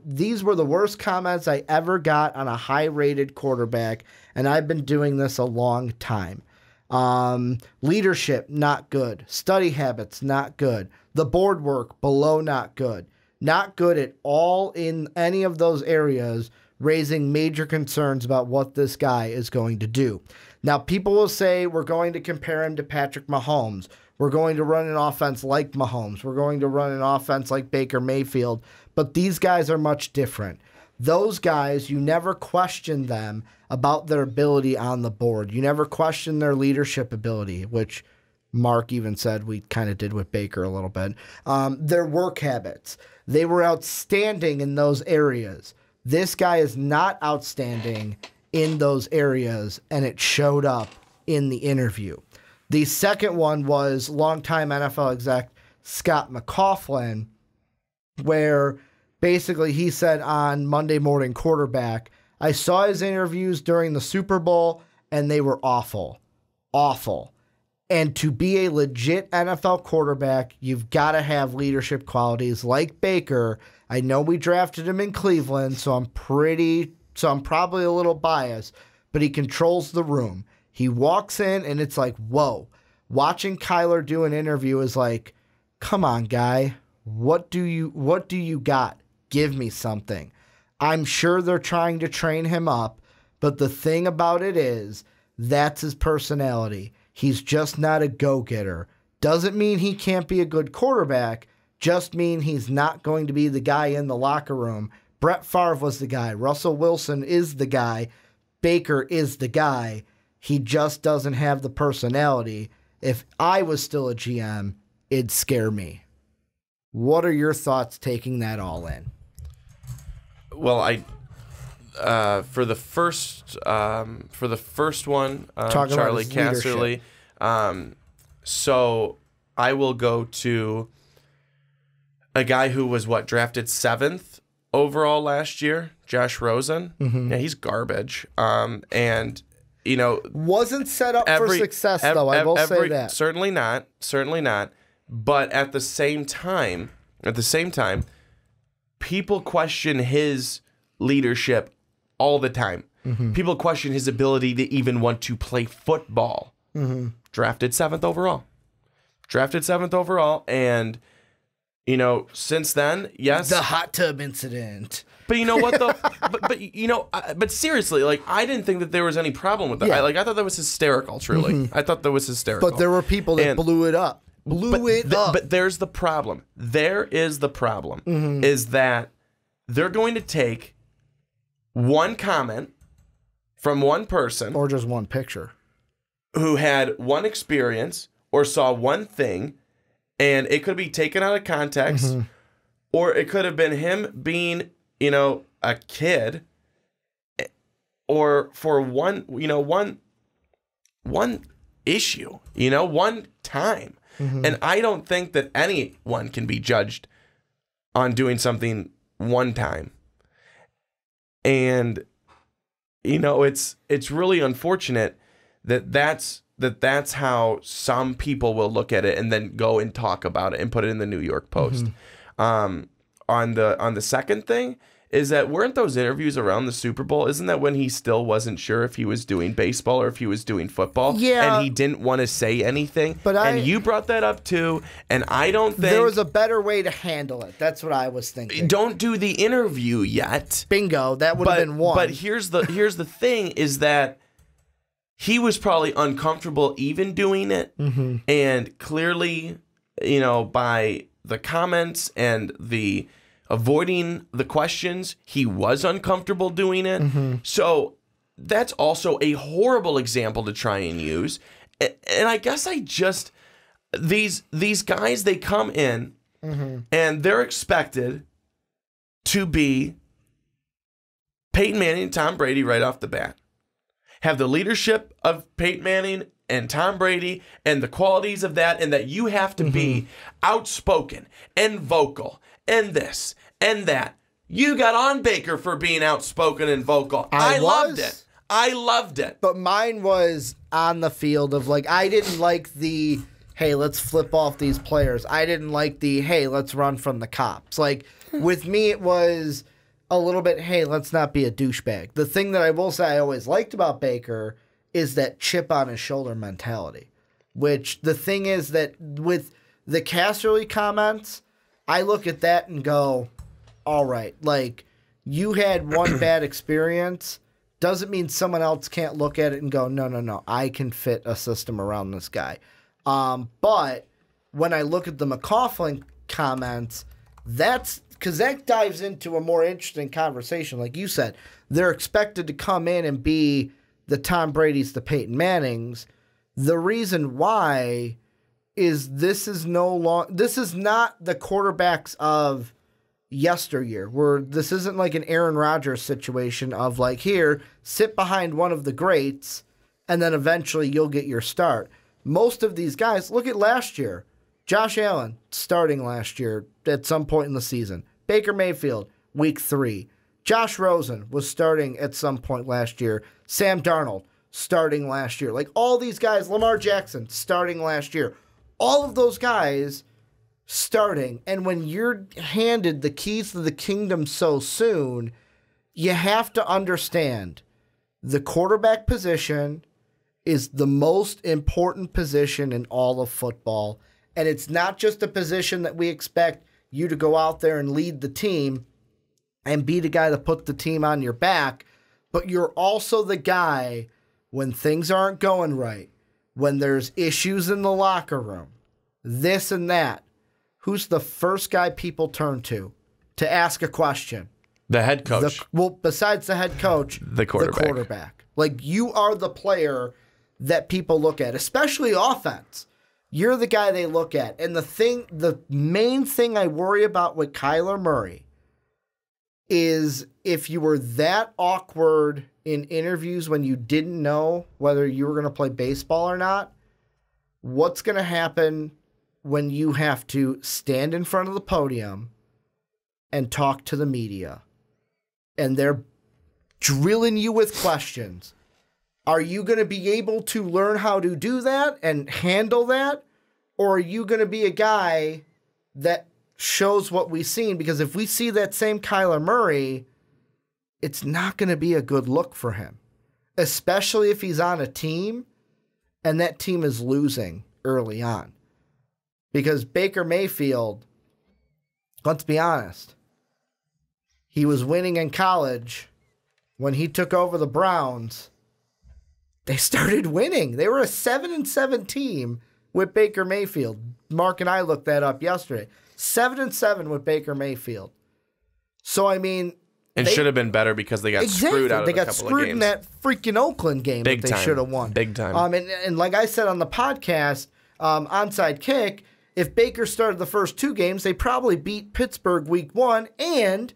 These were the worst comments I ever got on a high-rated quarterback, and I've been doing this a long time. Leadership, not good. Study habits, not good. The board work, below not good. Not good at all in any of those areas, raising major concerns about what this guy is going to do. Now, people will say we're going to compare him to Patrick Mahomes. We're going to run an offense like Mahomes. We're going to run an offense like Baker Mayfield. But these guys are much different. Those guys, you never question them about their ability on the board. You never question their leadership ability, which Mark even said we kind of did with Baker a little bit. Their work habits. They were outstanding in those areas. This guy is not outstanding in those areas, and it showed up in the interview. The second one was longtime NFL exec Scott McLaughlin, where basically he said on Monday Morning Quarterback, I saw his interviews during the Super Bowl, and they were awful. Awful. And to be a legit NFL quarterback, you've got to have leadership qualities like Baker. I know we drafted him in Cleveland, so I'm probably a little biased, but he controls the room. He walks in and it's like, whoa. Watching Kyler do an interview is like, come on, guy. What do you got? Give me something. I'm sure they're trying to train him up, but the thing about it is, that's his personality. He's just not a go-getter. Doesn't mean he can't be a good quarterback, just mean he's not going to be the guy in the locker room. Brett Favre was the guy. Russell Wilson is the guy. Baker is the guy. He just doesn't have the personality. If I was still a GM, it'd scare me. What are your thoughts taking that all in? Well, for the first one, Charlie Casserly. So I will go to a guy who was drafted 7th overall last year, Josh Rosen. Yeah, he's garbage. And wasn't set up for success though. I will say that. Certainly not. But at the same time, people question his leadership all the time. People question his ability to even want to play football. Drafted 7th overall. And, you know, since then, yes. The hot tub incident. But you know what, though? but seriously, like, I didn't think that there was any problem with that. Yeah. I thought that was hysterical, truly. I thought that was hysterical. But there were people that blew it up. But there's the problem. There is the problem, is that they're going to take one comment from one person. Or just one picture. Who had one experience or saw one thing, and it could be taken out of context, or it could have been him being, you know, a kid, or for one issue, you know, one time. And I don't think that anyone can be judged on doing something one time. And, you know, it's really unfortunate that's how some people will look at it and then go and talk about it and put it in the New York Post. On the second thing is that weren't those interviews around the Super Bowl? Isn't that when he still wasn't sure if he was doing baseball or if he was doing football? Yeah. And he didn't want to say anything. But and you brought that up too. And I don't think there was a better way to handle it. That's what I was thinking. Don't do the interview yet. Bingo. That would have been one. But here's the thing is that he was probably uncomfortable even doing it. And clearly, you know, by the comments and the avoiding the questions, he was uncomfortable doing it. So that's also a horrible example to try and use. And I guess these guys, they come in and they're expected to be Peyton Manning and Tom Brady right off the bat. Have the leadership of Peyton Manning and Tom Brady and the qualities of that, and that you have to be outspoken and vocal and this and that. You got on Baker for being outspoken and vocal. I loved it. But mine was on the field of, like, I didn't like the, hey, let's flip off these players. I didn't like the, hey, let's run from the cops. Like, with me, it was a little bit, hey, let's not be a douchebag. The thing that I will say I always liked about Baker is that chip on his shoulder mentality. Which, the thing is that with the Casterly comments, I look at that and go, all right, like, you had one bad experience. Doesn't mean someone else can't look at it and go, no, I can fit a system around this guy. But when I look at the McCaughlin comments, that's because that dives into a more interesting conversation. Like you said, they're expected to come in and be the Tom Brady's, the Peyton Mannings. The reason why is this is not the quarterbacks of yesteryear, where this isn't like an Aaron Rodgers situation of like, here, sit behind one of the greats, and then eventually you'll get your start. Most of these guys, look at last year. Josh Allen, starting last year at some point in the season. Baker Mayfield, week 3. Josh Rosen was starting at some point last year. Sam Darnold, starting last year. Like, all these guys, Lamar Jackson, starting last year. All of those guys starting. And when you're handed the keys to the kingdom so soon, you have to understand the quarterback position is the most important position in all of football. And it's not just a position that we expect you to go out there and lead the team and be the guy that put the team on your back, but you're also the guy when things aren't going right, when there's issues in the locker room, this and that. Who's the first guy people turn to ask a question? The head coach. Besides the head coach, the quarterback. Like, you are the player that people look at, especially offense. You're the guy they look at. And the main thing I worry about with Kyler Murray is if you were that awkward in interviews when you didn't know whether you were going to play baseball or not, what's going to happen when you have to stand in front of the podium and talk to the media and they're drilling you with questions? Are you going to be able to learn how to do that and handle that? Or are you going to be a guy that shows what we've seen, because if we see that same Kyler Murray, it's not going to be a good look for him, especially if he's on a team and that team is losing early on. Because Baker Mayfield, let's be honest, he was winning in college. When he took over the Browns, they started winning. They were a 7-7 team with Baker Mayfield. Mark and I looked that up yesterday. 7-7 with Baker Mayfield. So, I mean... And should have been better because they got screwed out of a couple of games. They got screwed in that freaking Oakland game that they should have won. Big time. And like I said on the podcast, Onside Kick, if Baker started the first 2 games, they probably beat Pittsburgh week 1 and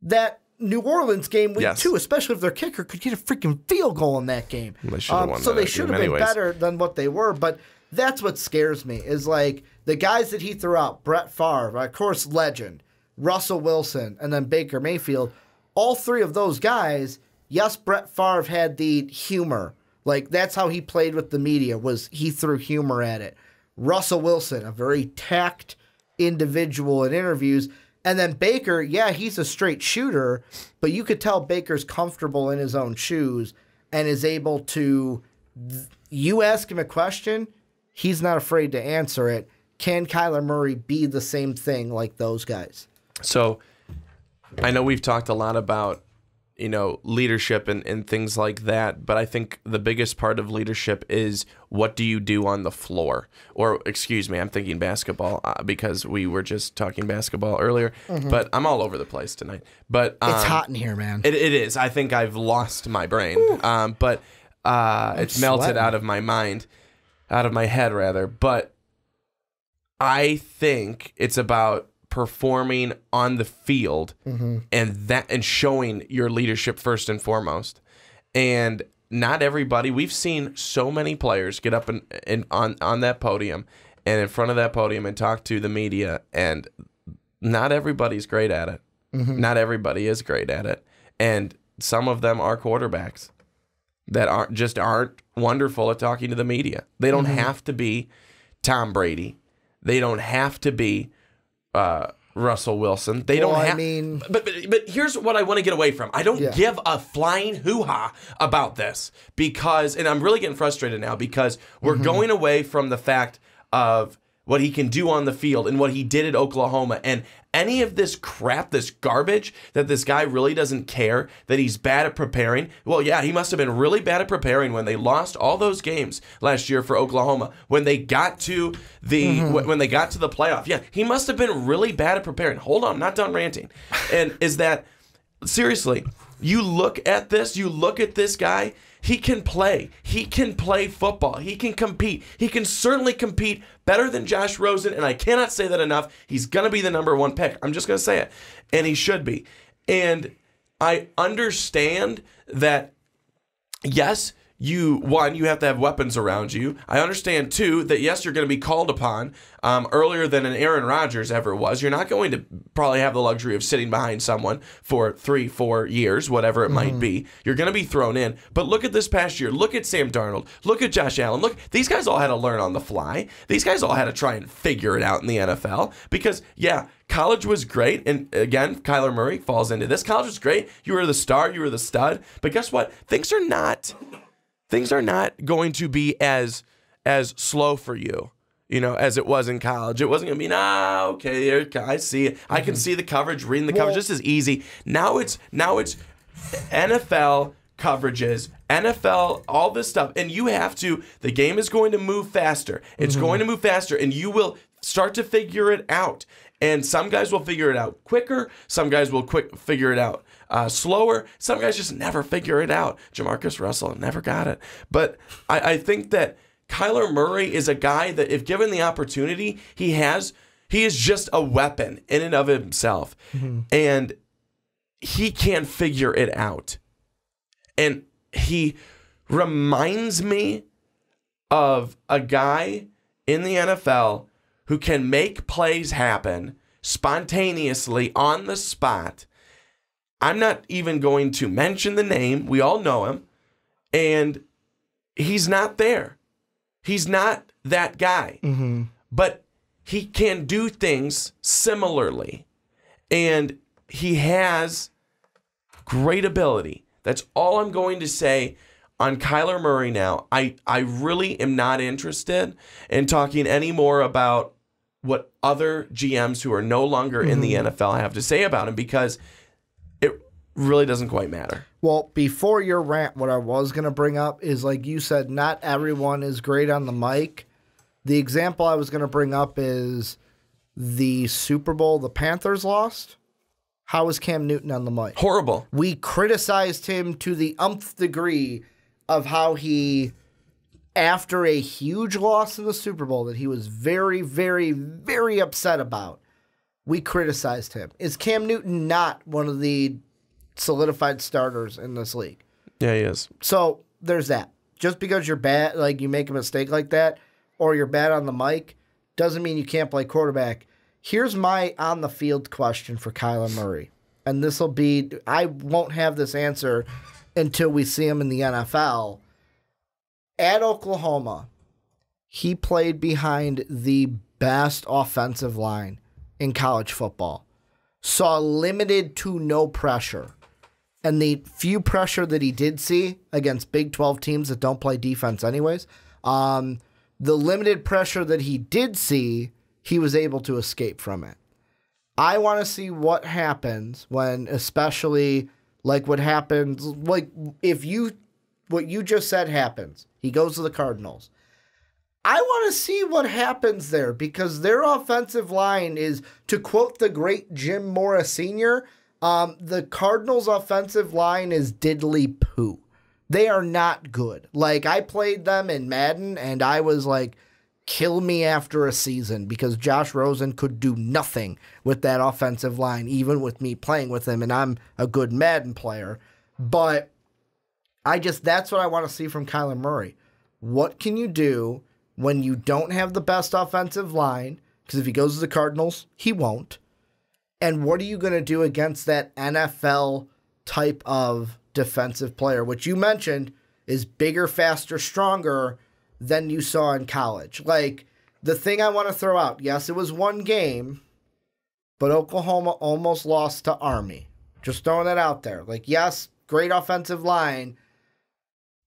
that New Orleans game week 2, especially if their kicker could get a freaking field goal in that game. They should have won so they should have been better than what they were. But that's what scares me, is like the guys that he threw out, Brett Favre, of course, legend, Russell Wilson, and then Baker Mayfield. All 3 of those guys, yes, Brett Favre had the humor. Like, that's how he played with the media, was he threw humor at it. Russell Wilson, a very tact individual in interviews. And then Baker, yeah, he's a straight shooter, but you could tell Baker's comfortable in his own shoes and is able to, you ask him a question, he's not afraid to answer it. Can Kyler Murray be the same thing like those guys? So I know we've talked a lot about, leadership and things like that, but I think the biggest part of leadership is what do you do on the floor? Or, excuse me, I'm thinking basketball because we were just talking basketball earlier, but I'm all over the place tonight. But it's hot in here, man. It is. I think I've lost my brain, but it's melted out of my mind, out of my head, rather. But I think it's about performing on the field and showing your leadership first and foremost. And not everybody, we've seen so many players get up on that podium and in front of that podium and talk to the media, and not everybody's great at it. Not everybody is great at it. And some of them are quarterbacks that aren't wonderful at talking to the media. They don't have to be Tom Brady. They don't have to be Russell Wilson. They don't have. But here's what I want to get away from. I don't give a flying hoo-ha about this because, and I'm really getting frustrated now because we're going away from the fact of what he can do on the field and what he did at Oklahoma, and any of this crap, this garbage that this guy really doesn't care, that he's bad at preparing. Well, yeah, he must have been really bad at preparing when they lost all those games last year for Oklahoma. When they got to the when they got to the playoff, yeah, he must have been really bad at preparing. Hold on, I'm not done ranting. And is that seriously? You look at this guy. He can play. He can play football. He can compete. He can certainly compete better than Josh Rosen, and I cannot say that enough. He's going to be the number 1 pick. I'm just going to say it. And he should be. And I understand that, yes, you have to have weapons around you. I understand, too, that, yes, you're going to be called upon earlier than an Aaron Rodgers ever was. You're not going to probably have the luxury of sitting behind someone for 3-4 years, whatever it might be. You're going to be thrown in. But look at this past year. Look at Sam Darnold. Look at Josh Allen. Look, these guys all had to learn on the fly. These guys all had to try and figure it out in the NFL because, yeah, college was great. And again, Kyler Murray falls into this. College was great. You were the star. You were the stud. But guess what? Things are not going to be as slow for you, as it was in college. It wasn't going to be, okay, I see it. I can see the coverage, reading the coverage. This is easy. Now it's NFL coverages, NFL, all this stuff. And the game is going to move faster. It's going to move faster, and you will start to figure it out. And some guys will figure it out quicker. Some guys will figure it out slower. Some guys just never figure it out. Jamarcus Russell never got it. But I think that Kyler Murray is a guy that, if given the opportunity, he is just a weapon in and of himself. And he can figure it out. And he reminds me of a guy in the NFL who can make plays happen spontaneously on the spot. I'm not even going to mention the name. We all know him. And he's not there. He's not that guy. But he can do things similarly. And he has great ability. That's all I'm going to say on Kyler Murray now. I really am not interested in talking any more about what other GMs who are no longer in the NFL have to say about him, because it really doesn't quite matter. Well, before your rant, what I was going to bring up is, like you said, not everyone is great on the mic. The example I was going to bring up is the Super Bowl the Panthers lost. How was Cam Newton on the mic? Horrible. We criticized him to the umpth degree of how he, after a huge loss in the Super Bowl that he was very, very, very upset about, we criticized him. Is Cam Newton not one of the solidified starters in this league? Yeah, he is. So there's that. Just because you're bad, like you make a mistake like that, or you're bad on the mic, doesn't mean you can't play quarterback. Here's my on-the-field question for Kyler Murray. And this will be, I won't have this answer until we see him in the NFL. At Oklahoma, he played behind the best offensive line in college football. Saw limited to no pressure. And the few pressure that he did see against Big 12 teams that don't play defense anyways, the limited pressure that he did see, he was able to escape from it. I want to see what happens when, especially like what happens, like if what you just said happens, he goes to the Cardinals. I want to see what happens there, because their offensive line is, to quote the great Jim Morris Sr., the Cardinals' offensive line is diddly poo. They are not good. Like, I played them in Madden, and I was like, kill me after a season, because Josh Rosen could do nothing with that offensive line, even with me playing with him, and I'm a good Madden player. But that's what I want to see from Kyler Murray. What can you do when you don't have the best offensive line? Because if he goes to the Cardinals, he won't. And what are you going to do against that NFL type of defensive player, which you mentioned is bigger, faster, stronger than you saw in college? Like, the thing I want to throw out, yes, it was one game, but Oklahoma almost lost to Army. Just throwing that out there. Like, yes, great offensive line,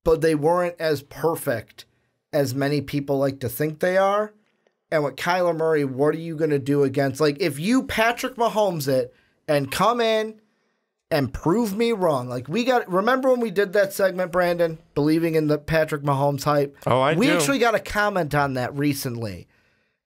but they weren't as perfect as many people like to think they are. And with Kyler Murray, what are you going to do against, like, if you Patrick Mahomes it and come in and prove me wrong? Like, remember when we did that segment, Brandon, believing in the Patrick Mahomes hype? Oh, I do. We actually got a comment on that recently.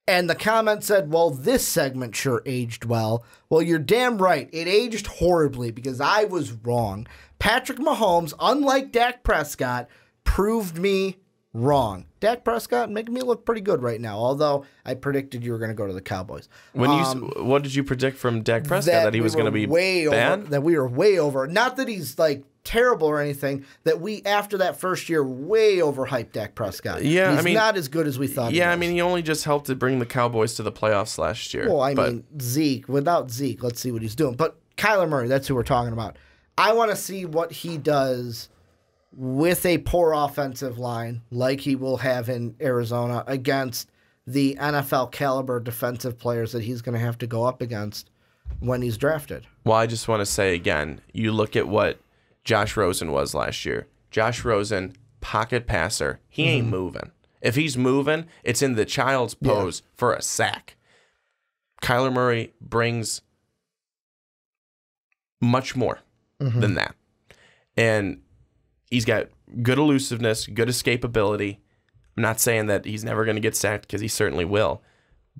And the comment said, well, this segment sure aged well. Well, you're damn right. It aged horribly, because I was wrong. Patrick Mahomes, unlike Dak Prescott, proved me wrong. Dak Prescott making me look pretty good right now, although I predicted you were going to go to the Cowboys. What did you predict from Dak Prescott? That he was going to be way bad? Over, that we were way over. Not that he's like terrible or anything, that we, after that first year, way overhyped Dak Prescott. Yeah, he's not as good as we thought. Yeah, I mean, he only just helped to bring the Cowboys to the playoffs last year. Well, I mean, Zeke, without Zeke, let's see what he's doing. But Kyler Murray, that's who we're talking about. I want to see what he does with a poor offensive line, like he will have in Arizona, against the NFL caliber defensive players that he's going to have to go up against when he's drafted. Well, I just want to say again, you look at what Josh Rosen was last year. Josh Rosen, pocket passer. He ain't moving. If he's moving, it's in the child's pose for a sack. Kyler Murray brings much more than that. And he's got good elusiveness, good escapability. I'm not saying that he's never going to get sacked, because he certainly will.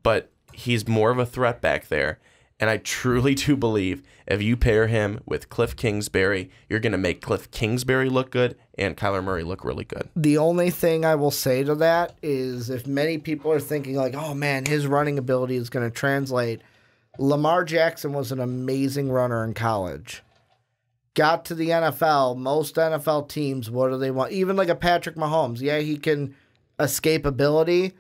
But he's more of a threat back there. And I truly do believe if you pair him with Cliff Kingsbury, you're going to make Cliff Kingsbury look good and Kyler Murray look really good. The only thing I will say to that is, if many people are thinking like, oh man, his running ability is going to translate, Lamar Jackson was an amazing runner in college. Got to the NFL, most NFL teams, what do they want? Even like a Patrick Mahomes, yeah, he can escape ability,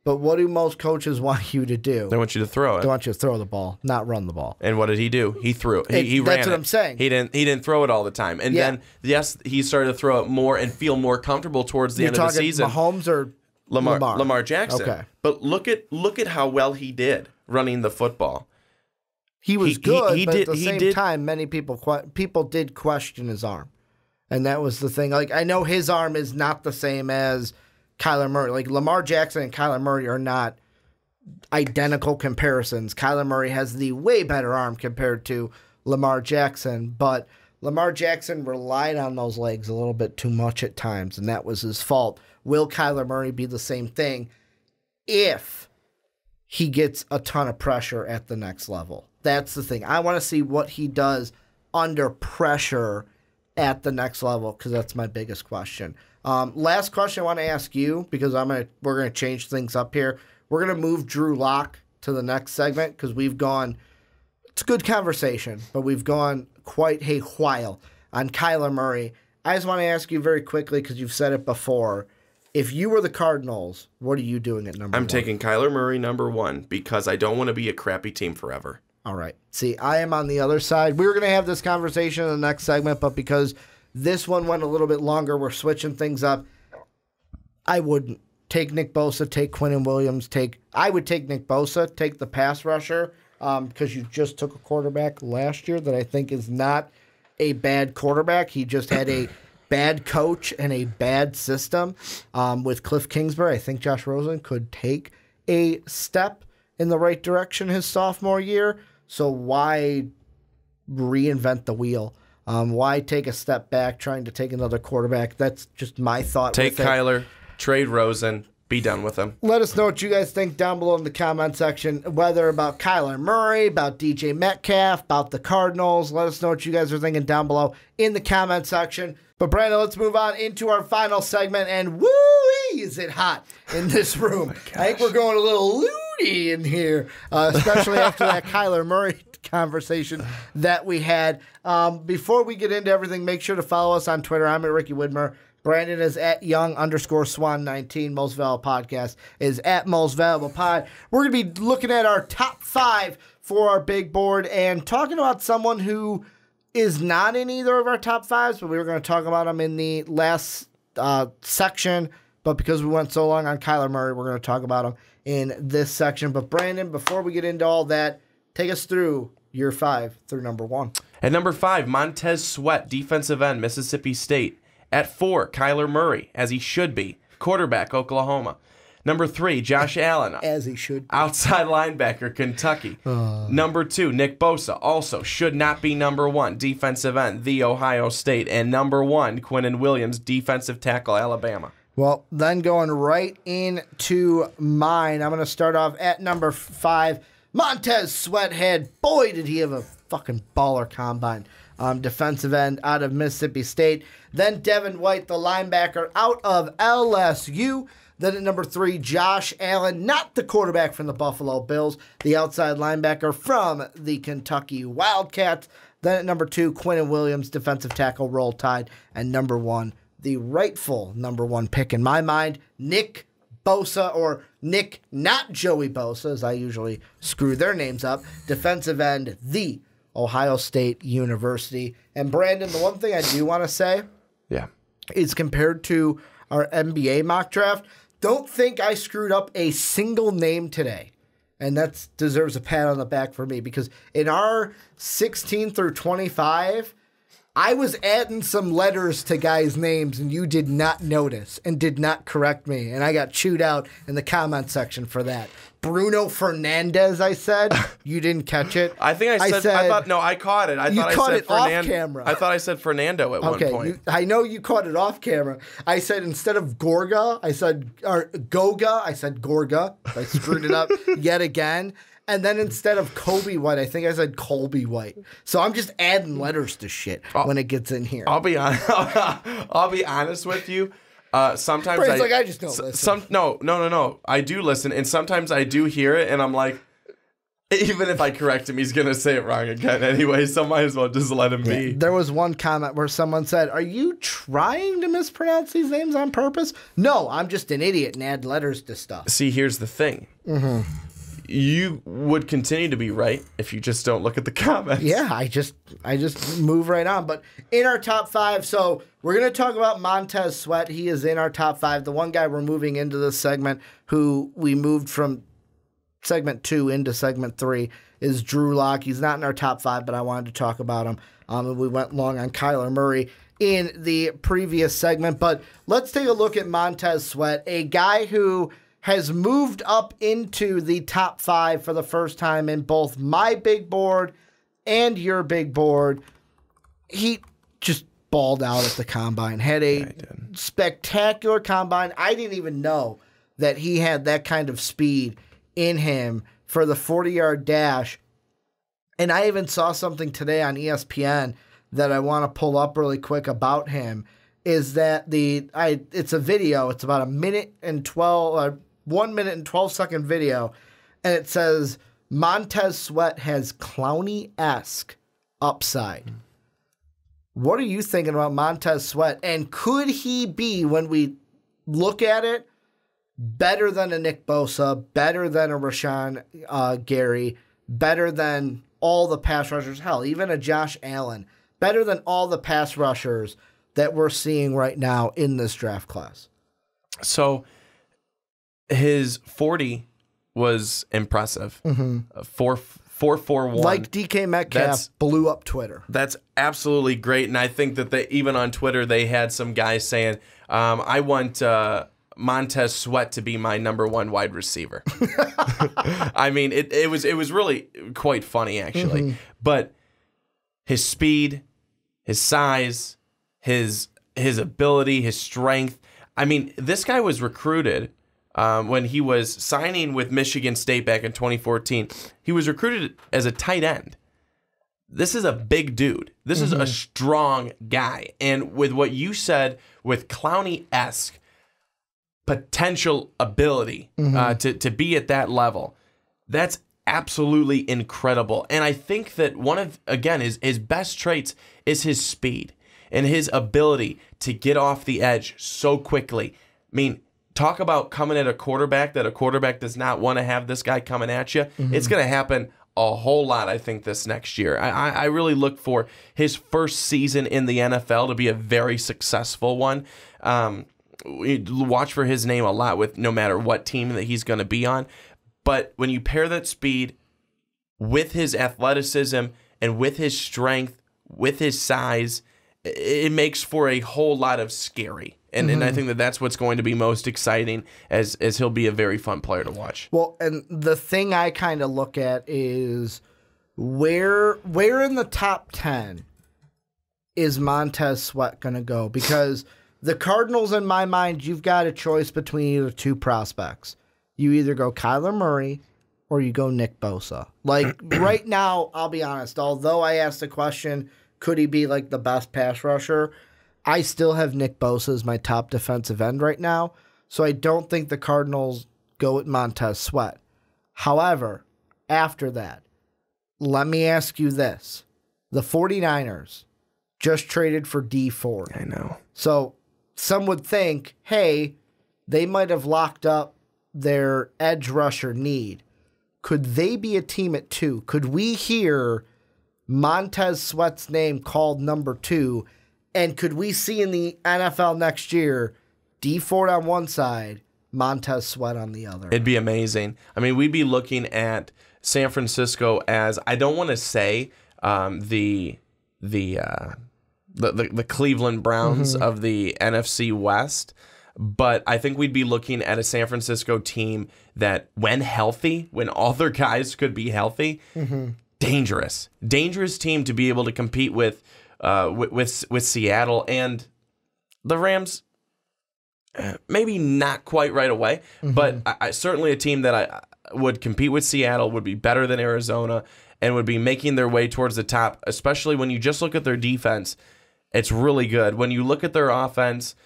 but what do most coaches want you to do? They want you to throw it. They want you to throw the ball, not run the ball. And what did he do? He threw it. He ran it. That's what I'm saying. He didn't throw it all the time. And then, yes, he started to throw it more and feel more comfortable towards the end of the season. Mahomes or Lamar Jackson. Okay. But look at how well he did running the football. He was good, but at the same time, many people did question his arm. And that was the thing. Like, I know his arm is not the same as Kyler Murray. Like, Lamar Jackson and Kyler Murray are not identical comparisons. Kyler Murray has the way better arm compared to Lamar Jackson, but Lamar Jackson relied on those legs a little bit too much at times, and that was his fault. Will Kyler Murray be the same thing if he gets a ton of pressure at the next level? That's the thing. I want to see what he does under pressure at the next level, because that's my biggest question. Last question I want to ask you, because we're going to change things up here. We're going to move Drew Lock to the next segment, because it's a good conversation, but we've gone quite a while on Kyler Murray. I just want to ask you very quickly, because you've said it before. If you were the Cardinals, what are you doing at number one? I'm taking Kyler Murray number one, because I don't want to be a crappy team forever. All right. See, I am on the other side. We were going to have this conversation in the next segment, but because this one went a little bit longer, we're switching things up. I wouldn't take Nick Bosa, take Quinnen Williams, I would take Nick Bosa, take the pass rusher, because you just took a quarterback last year that I think is not a bad quarterback. He just had a bad coach and a bad system with Cliff Kingsbury. I think Josh Rosen could take a step in the right direction his sophomore year. So why reinvent the wheel? Why take a step back trying to take another quarterback? That's just my thought. Take Kyler, trade Rosen, be done with him. Let us know what you guys think down below in the comment section, whether about Kyler Murray, about DJ Metcalf, about the Cardinals. Let us know what you guys are thinking down below in the comment section. But Brandon, let's move on into our final segment, and woo-wee, is it hot in this room. I think we're going a little loony in here, especially after that Kyler Murray conversation that we had. Before we get into everything, make sure to follow us on Twitter. I'm at Ricky Widmer. Brandon is at young_swan19. Most Valuable Podcast is at Most Valuable Pod. We're going to be looking at our top 5 for our big board and talking about someone who is not in either of our top 5s, but we were going to talk about him in the last section. But because we went so long on Kyler Murray, we're going to talk about him in this section. But Brandon, before we get into all that, take us through your 5 through number 1. At number 5, Montez Sweat, defensive end, Mississippi State. At 4, Kyler Murray, as he should be, quarterback, Oklahoma. Number 3, Josh Allen. As he should be. Outside linebacker, Kentucky. Number 2, Nick Bosa, also should not be number 1, defensive end, The Ohio State. And number 1, Quinnen Williams, defensive tackle, Alabama. Well, then going right into mine, I'm going to start off at number 5, Montez Sweathead. Boy, did he have a fucking baller combine. Defensive end out of Mississippi State. Then Devin White, the linebacker out of LSU. Then at number 3, Josh Allen, not the quarterback from the Buffalo Bills, the outside linebacker from the Kentucky Wildcats. Then at number 2, Quinnen Williams, defensive tackle, Roll Tide. And number 1, the rightful number 1 pick in my mind, Nick Bosa, or Nick, not Joey Bosa, as I usually screw their names up, defensive end, the Ohio State University. And Brandon, the one thing I do want to say is compared to our NBA mock draft, don't think I screwed up a single name today. And that deserves a pat on the back for me, because in our 16 through 25, I was adding some letters to guys' names, and you did not notice and did not correct me. And I got chewed out in the comment section for that. Bruno Fernandez, I said. You didn't catch it. I think I thought, no, I caught it. You caught it off camera. I thought I said Fernando at one point. I know you caught it off camera. I said instead of Goga, I said Gorga. I screwed it up yet again. And then instead of Kobe White, I think I said Colby White. So I'm just adding letters to shit when it gets in here. I'll be honest with you. Sometimes I just don't listen. No. I do listen, and sometimes I do hear it, and I'm like, even if I correct him, he's gonna say it wrong again anyway. So might as well just let him be. There was one comment where someone said, "Are you trying to mispronounce these names on purpose?" No, I'm just an idiot and add letters to stuff. See, here's the thing. You would continue to be right if you just don't look at the comments. Yeah, I just move right on. But in our top 5, so we're going to talk about Montez Sweat. He is in our top 5. The one guy we're moving into this segment who we moved from segment 2 into segment 3 is Drew Lock. He's not in our top 5, but I wanted to talk about him. And we went long on Kyler Murray in the previous segment. But let's take a look at Montez Sweat, a guy who has moved up into the top 5 for the first time in both my big board and your big board. He just balled out at the combine, had a spectacular combine. I didn't even know that he had that kind of speed in him for the 40-yard dash. And I even saw something today on ESPN that I want to pull up really quick about him, is that it's a video. It's about 1 minute and 12 second video, and it says Montez Sweat has Clowney-esque upside. What are you thinking about Montez Sweat? And could he be, when we look at it, better than a Nick Bosa, better than a Rashawn Gary, better than all the pass rushers, hell, even a Josh Allen, better than all the pass rushers that we're seeing right now in this draft class? So his 40 was impressive. 4.41. Like DK Metcalf blew up Twitter. That's absolutely great. And I think that even on Twitter, they had some guys saying, I want Montez Sweat to be my number 1 wide receiver. I mean, it was really quite funny, actually. But his speed, his size, his ability, his strength. I mean, this guy was recruited when he was signing with Michigan State back in 2014. He was recruited as a tight end. This is a big dude. This is a strong guy. And with what you said, with Clowney-esque potential ability to be at that level, that's absolutely incredible. And I think that one of, again, his best traits is his speed and his ability to get off the edge so quickly. I mean, talk about coming at a quarterback that a quarterback does not want to have this guy coming at you. It's going to happen a whole lot, I think, this next year. I really look for his first season in the NFL to be a very successful one. We watch for his name a lot with no matter what team that he's going to be on. But when you pair that speed with his athleticism and with his strength, with his size, it makes for a whole lot of scary. And I think that that's what's going to be most exciting, as he'll be a very fun player to watch. Well, and the thing I kind of look at is where in the top 10 is Montez Sweat going to go? Because the Cardinals, in my mind, you've got a choice between either 2 prospects. You either go Kyler Murray or you go Nick Bosa. Like, right now, I'll be honest, although I asked the question, could he be like the best pass rusher? I still have Nick Bosa as my top defensive end right now, so I don't think the Cardinals go with Montez Sweat. However, after that, let me ask you this. The 49ers just traded for Dee Ford. I know. So some would think, hey, they might have locked up their edge rusher need. Could they be a team at 2? Could we hear Montez Sweat's name called number 2? And could we see in the NFL next year, Dee Ford on one side, Montez Sweat on the other? It'd be amazing. I mean, we'd be looking at San Francisco as, I don't want to say the Cleveland Browns of the NFC West, but I think we'd be looking at a San Francisco team that, when healthy, when all their guys could be healthy, dangerous team to be able to compete with Seattle. And the Rams, maybe not quite right away, but I certainly a team that I would compete with Seattle, would be better than Arizona, and would be making their way towards the top, especially when you just look at their defense. It's really good. When you look at their offense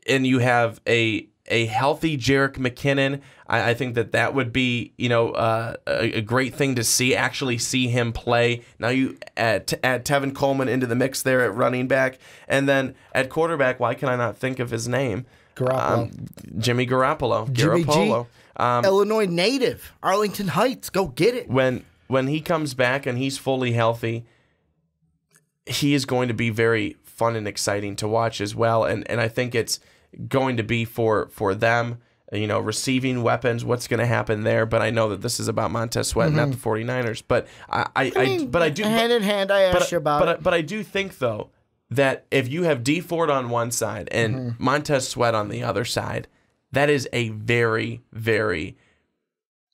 and you have a healthy Jerick McKinnon, I think that would be, a great thing to see, actually see him play. Now you add Tevin Coleman into the mix there at running back. And then at quarterback, why can I not think of his name? Jimmy Garoppolo. Jimmy Garoppolo. G, Illinois native, Arlington Heights. Go get it. When he comes back and he's fully healthy, he is going to be very fun and exciting to watch as well. And I think it's going to be for them, receiving weapons, what's going to happen there. But I know that this is about Montez Sweat, not the 49ers. But I do hand in hand. I asked you about it. But I do think though that if you have D Ford on one side and Montez Sweat on the other side, that is a very, very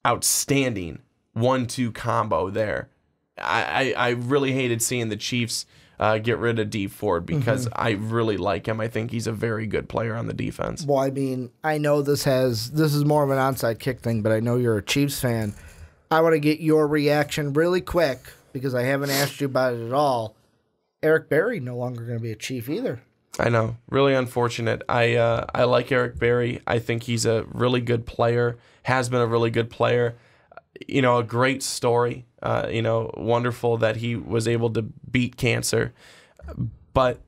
outstanding 1-2 combo there. I really hated seeing the Chiefs get rid of D Ford because I really like him. I think he's a very good player on the defense. Well, I mean, I know this is more of an onside kick thing, but I know you're a Chiefs fan. I want to get your reaction really quick because I haven't asked you about it at all. Eric Berry no longer going to be a Chief either. I know. Really unfortunate. I like Eric Berry. I think he's a really good player, has been a really good player. A great story. Wonderful that he was able to beat cancer. But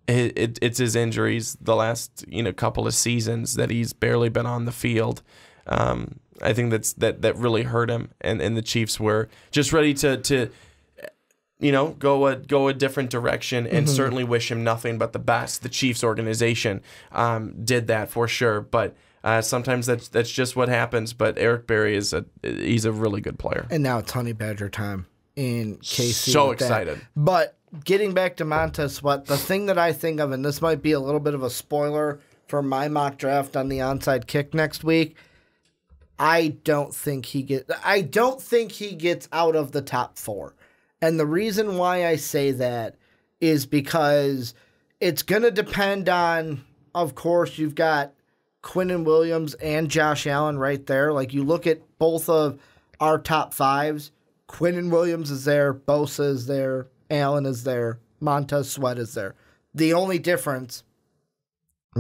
it's his injuries the last couple of seasons that he's barely been on the field. I think that really hurt him, and the Chiefs were just ready to go a different direction, and certainly wish him nothing but the best. The Chiefs organization did that for sure, but sometimes that's just what happens. But Eric Berry he's a really good player. And now it's Honey Badger time in KC. So excited. But getting back to Montez Sweat, the thing that I think of, and this might be a little bit of a spoiler for my mock draft on the onside kick next week, I don't think he gets out of the top 4. And the reason why I say that is because it's going to depend on, of course, you've got Quinnen Williams and Josh Allen right there. Like, you look at both of our top 5s, Quinnen Williams is there, Bosa is there, Allen is there, Montez Sweat is there. The only difference,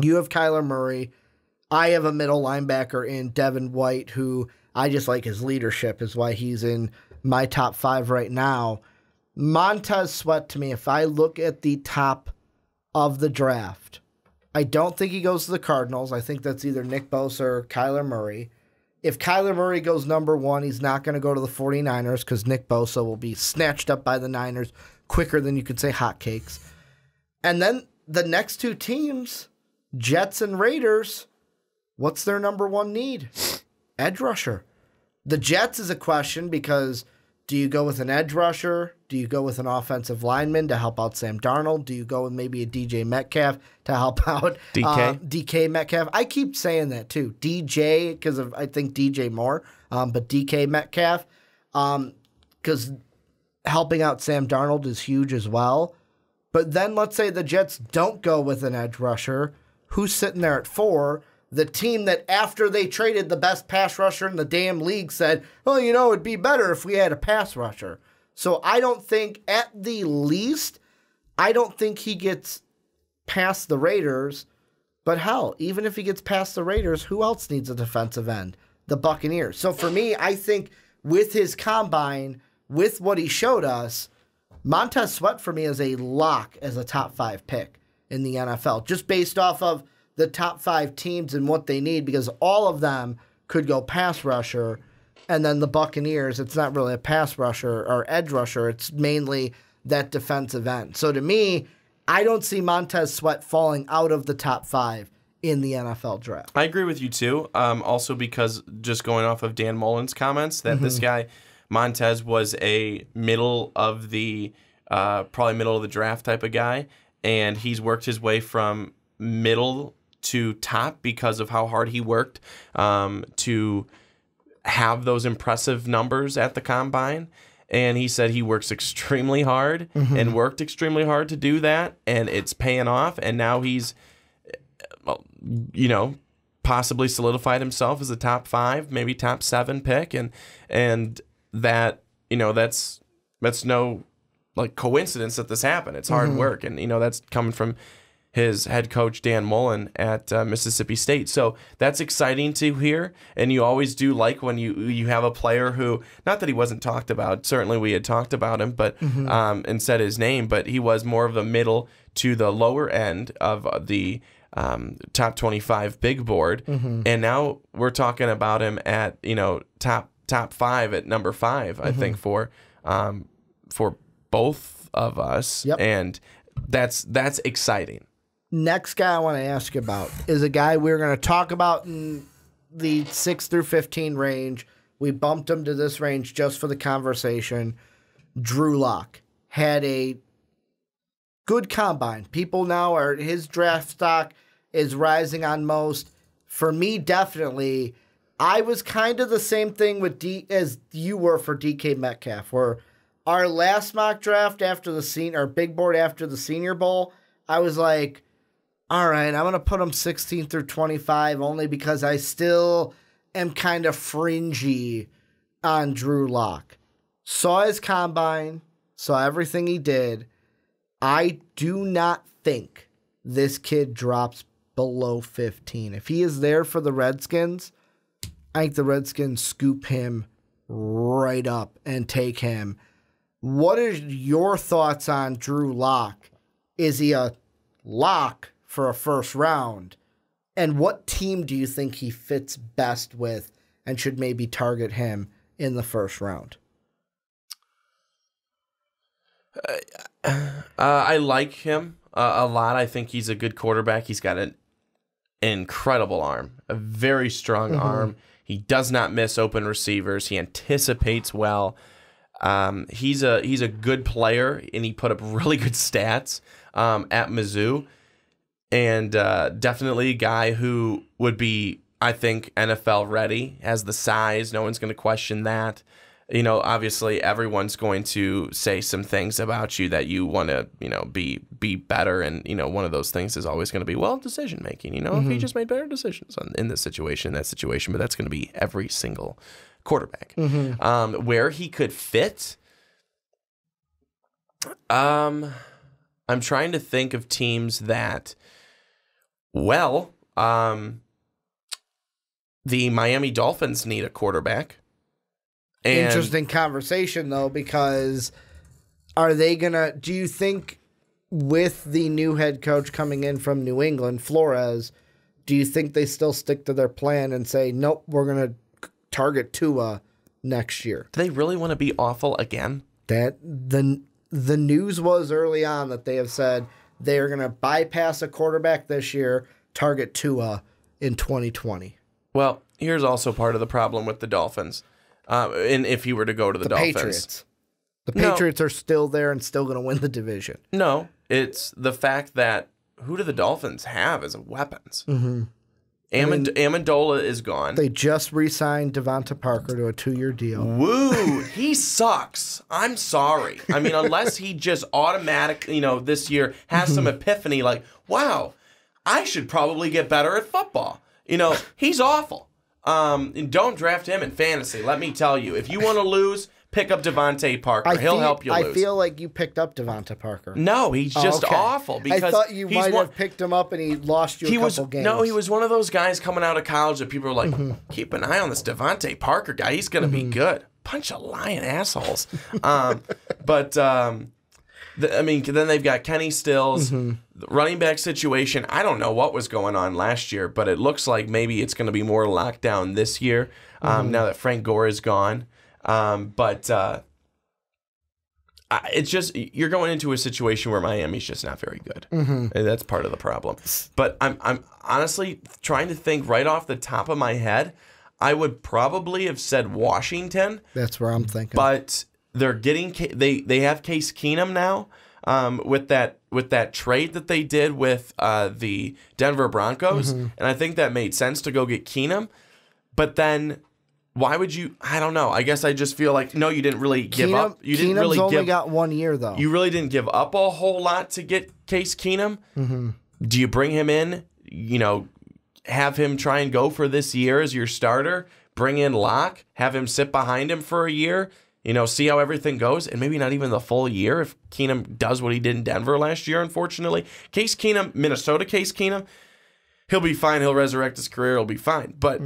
you have Kyler Murray. I have a middle linebacker in Devin White, who I just like his leadership, is why he's in my top 5 right now. Montez Sweat, to me, if I look at the top of the draft, I don't think he goes to the Cardinals. I think that's either Nick Bosa or Kyler Murray. If Kyler Murray goes number 1, he's not going to go to the 49ers because Nick Bosa will be snatched up by the Niners quicker than you could say hotcakes. And then the next 2 teams, Jets and Raiders, what's their number 1 need? Edge rusher. The Jets is a question because do you go with an edge rusher? Do you go with an offensive lineman to help out Sam Darnold? Do you go with maybe a DJ Metcalf to help out DK Metcalf? I keep saying that too. DJ, because I think DJ more, but DK Metcalf, because helping out Sam Darnold is huge as well. But then let's say the Jets don't go with an edge rusher. Who's sitting there at 4? The team that after they traded the best pass rusher in the damn league said, well, it'd be better if we had a pass rusher. So I don't think, at the least, I don't think he gets past the Raiders. But hell, even if he gets past the Raiders, who else needs a defensive end? The Buccaneers. So for me, I think with his combine, with what he showed us, Montez Sweat for me is a lock as a top 5 pick in the NFL, just based off of the top 5 teams and what they need, because all of them could go pass rusher, and then the Buccaneers, it's not really a pass rusher or edge rusher, it's mainly that defensive end. So to me, I don't see Montez Sweat falling out of the top 5 in the NFL draft. I agree with you too, also because just going off of Dan Mullen's comments, that this guy, Montez, was a middle of the draft type of guy, and he's worked his way from middle to top because of how hard he worked to have those impressive numbers at the combine. And he said he works extremely hard and worked extremely hard to do that, and it's paying off. And now he's, possibly solidified himself as a top 5, maybe top 7 pick, and that that's no coincidence that this happened. It's hard work, and that's coming from his head coach, Dan Mullen, at Mississippi State. So that's exciting to hear, and you always do like when you have a player who, not that he wasn't talked about, certainly we had talked about him, but and said his name, but he was more of the middle to the lower end of the top 25 big board, and now we're talking about him at top 5 at number 5. I think for both of us, and that's exciting. Next guy I want to ask you about is a guy we're going to talk about in the 6 through 15 range. We bumped him to this range just for the conversation. Drew Lock had a good combine. People now his draft stock is rising on most. For me, definitely, I was kind of the same thing with as you were for DK Metcalf, where our last mock draft after our big board after the Senior Bowl, I was like, all right, I'm going to put him 16 through 25 only because I still am kind of fringy on Drew Lock. Saw his combine, saw everything he did. I do not think this kid drops below 15. If he is there for the Redskins, I think the Redskins scoop him right up and take him. What are your thoughts on Drew Lock? Is he a lock for a first round? And what team do you think he fits best with and should maybe target him in the first round? I like him a lot. I think he's a good quarterback. He's got an incredible arm, a very strong arm. He does not miss open receivers. He anticipates well. He's a good player, and he put up really good stats at Mizzou. And definitely a guy who would be, I think, NFL ready, has the size. No one's going to question that. Obviously everyone's going to say some things about you that you want to, be better. And, one of those things is always going to be, decision making. If he just made better decisions in this situation, that situation. But that's going to be every single quarterback. Where he could fit, I'm trying to think of teams that, the Miami Dolphins need a quarterback. And interesting conversation, though, because do you think with the new head coach coming in from New England, Flores, do you think they still stick to their plan and say, nope, we're going to target Tua next year? Do they really want to be awful again? That the news was early on that they have said they are going to bypass a quarterback this year, target Tua in 2020. Well, here's also part of the problem with the Dolphins. And if he were to go to the Dolphins. Patriots. The Patriots are still there and still going to win the division. No, it's the fact that who do the Dolphins have as weapons? Amendola is gone. They just re-signed Devonta Parker to a 2-year deal. Woo! He sucks. I'm sorry. I mean, unless he just this year has some epiphany like, wow, I should probably get better at football. He's awful. And don't draft him in fantasy. Let me tell you, if you want to lose, pick up Devontae Parker. He'll help you lose. I feel like you picked up Devonta Parker. No, he's just awful. Because I thought you might have picked him up and he lost you a couple games. No, he was one of those guys coming out of college that people were like, keep an eye on this Devontae Parker guy. He's going to be good. Bunch of lying assholes. Then they've got Kenny Stills. The running back situation, I don't know what was going on last year, but it looks like maybe it's going to be more lockdown this year now that Frank Gore is gone. It's just you're going into a situation where Miami's just not very good. And that's part of the problem. But I'm honestly trying to think right off the top of my head. I would probably have said Washington. That's where I'm thinking. But they're getting they have Case Keenum now with that trade that they did with the Denver Broncos, and I think that made sense to go get Keenum. But then why would you? I don't know. I guess I just feel like no, you didn't really give up. You didn't really only got 1 year though. You really didn't give up a whole lot to get Case Keenum. Do you bring him in? Have him try and go for this year as your starter. Bring in Locke. Have him sit behind him for a year. See how everything goes, and maybe not even the full year if Keenum does what he did in Denver last year, unfortunately. Minnesota Case Keenum, he'll be fine. He'll resurrect his career. He'll be fine. But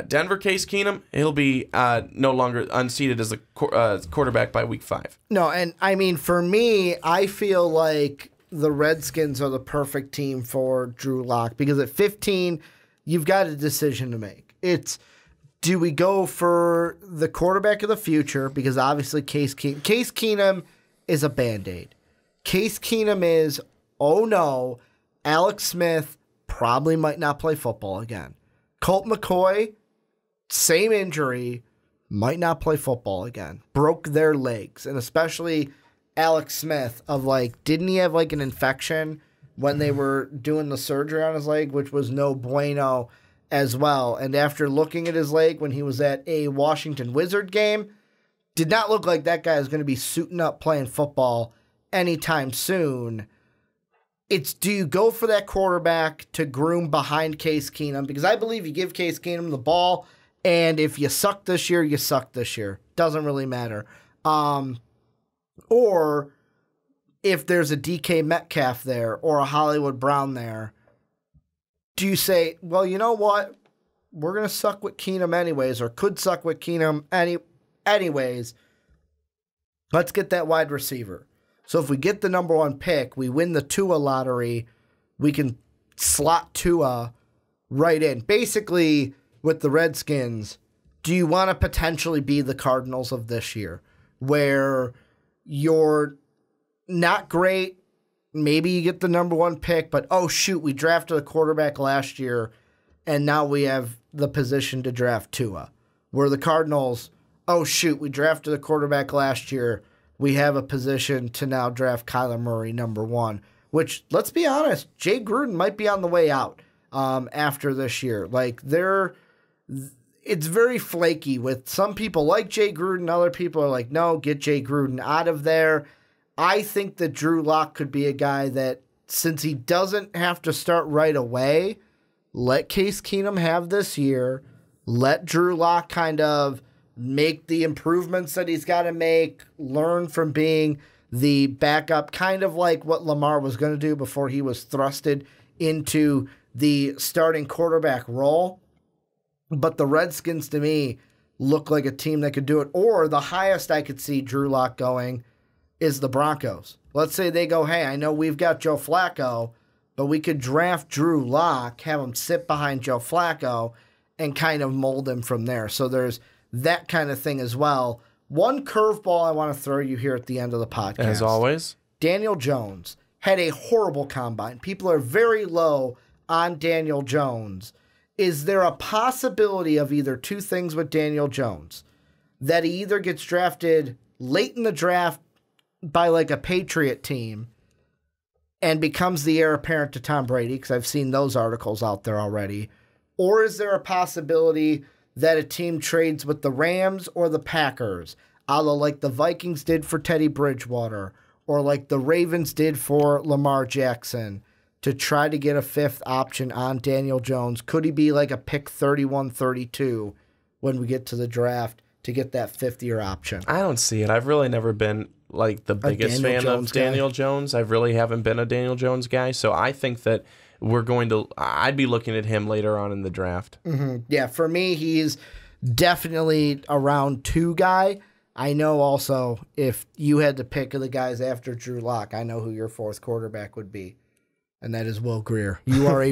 Denver Case Keenum, he'll be no longer unseated as a quarterback by week 5. No, and I mean, for me, I feel like the Redskins are the perfect team for Drew Lock because at 15, you've got a decision to make. It's, do we go for the quarterback of the future? Because obviously Case Keenum is a Band-Aid. Case Keenum is, oh no, Alex Smith probably might not play football again. Colt McCoy, same injury, might not play football again. Broke their legs. And especially Alex Smith of didn't he have an infection when they were doing the surgery on his leg, which was no bueno as well. And after looking at his leg when he was at a Washington Wizard game, did not look like that guy is going to be suiting up playing football anytime soon. It's, do you go for that quarterback to groom behind Case Keenum? Because I believe you give Case Keenum the ball, and if you suck this year, you suck this year. Doesn't really matter. Or if there's a DK Metcalf there or a Hollywood Brown there, do you say, well, you know what? We're going to suck with Keenum anyways, or could suck with Keenum anyways. Let's get that wide receiver. So if we get the number 1 pick, we win the Tua lottery, we can slot Tua right in. Basically, with the Redskins, do you want to potentially be the Cardinals of this year, where you're not great, maybe you get the number 1 pick, but oh shoot, we drafted a quarterback last year, and now we have the position to draft Tua. Where the Cardinals, oh shoot, we drafted a quarterback last year, we have a position to now draft Kyler Murray number 1, which, let's be honest, Jay Gruden might be on the way out after this year. It's very flaky with some people like Jay Gruden. Other people are like, no, get Jay Gruden out of there. I think that Drew Lock could be a guy that, since he doesn't have to start right away, let Case Keenum have this year. Let Drew Lock kind of make the improvements that he's got to make, learn from being the backup, kind of like what Lamar was going to do before he was thrusted into the starting quarterback role. But the Redskins, to me, look like a team that could do it. Or the highest I could see Drew Lock going is the Broncos. Let's say they go, hey, I know we've got Joe Flacco, but we could draft Drew Lock, have him sit behind Joe Flacco, and kind of mold him from there. So there's that kind of thing as well. One curveball I want to throw you here at the end of the podcast. As always. Daniel Jones had a horrible combine. People are very low on Daniel Jones. Is there a possibility of either two things with Daniel Jones? That he either gets drafted late in the draft by a Patriot team and becomes the heir apparent to Tom Brady, because I've seen those articles out there already. Or is there a possibility that a team trades with the Rams or the Packers, a la like the Vikings did for Teddy Bridgewater, or like the Ravens did for Lamar Jackson, to try to get a fifth option on Daniel Jones? Could he be like a pick 31, 32 when we get to the draft to get that fifth-year option? I don't see it. I've really never been the biggest fan of Daniel Jones. I really haven't been a Daniel Jones guy, so I think that I'd be looking at him later on in the draft. Mm-hmm. Yeah, for me, he's definitely a round 2 guy. I know also if you had to pick of the guys after Drew Lock, I know who your fourth quarterback would be. And that is Will Grier. You are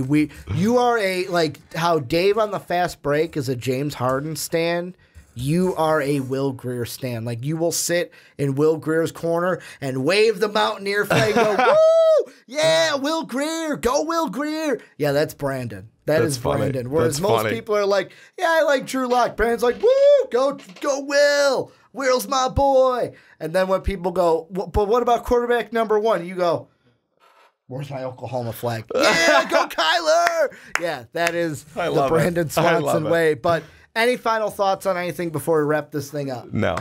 like how Dave on the Fast Break is a James Harden stan. You are a Will Grier stan. Like, you will sit in Will Grier's corner and wave the Mountaineer flag and go, woo! Yeah, Will Grier! Go Will Grier! Yeah, that's Brandon. That's Brandon. Whereas most people are like, yeah, I like Drew Lock. Brandon's like, woo! Go Will! Will's my boy! And then when people go, but what about quarterback number 1? You go, where's my Oklahoma flag? Yeah, go Kyler! Yeah, that is the Brandon Swanson way. But any final thoughts on anything before we wrap this thing up? No.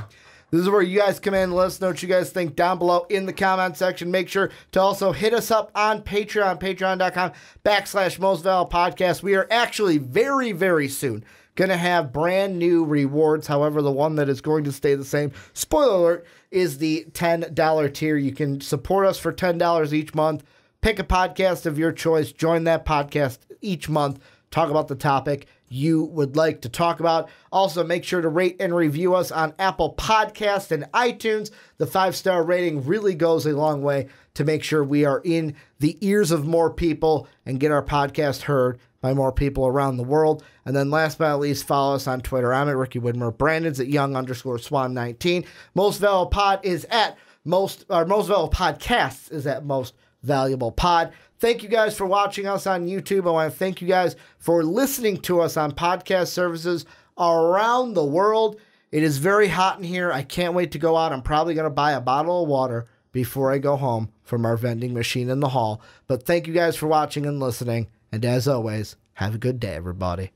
This is where you guys come in and let us know what you guys think down below in the comment section. Make sure to also hit us up on Patreon, patreon.com/Most Valuable Podcast. We are actually very, very soon going to have brand new rewards. However, the one that is going to stay the same, spoiler alert, is the $10 tier. You can support us for $10 each month. Pick a podcast of your choice. Join that podcast each month. Talk about the topic. you would like to talk about. Also, make sure to rate and review us on Apple Podcasts and iTunes. The 5-star rating really goes a long way to make sure we are in the ears of more people and get our podcast heard by more people around the world. And then last but not least, follow us on Twitter. I'm at Ricky Widmer. Brandon's at Young_Swan19. Most Valuable Pod is at Most Valuable Podcasts is at Most Valuable Pod. Thank you guys for watching us on YouTube. I want to thank you guys for listening to us on podcast services around the world. It is very hot in here. I can't wait to go out. I'm probably going to buy a bottle of water before I go home from our vending machine in the hall. But thank you guys for watching and listening. And as always, have a good day, everybody.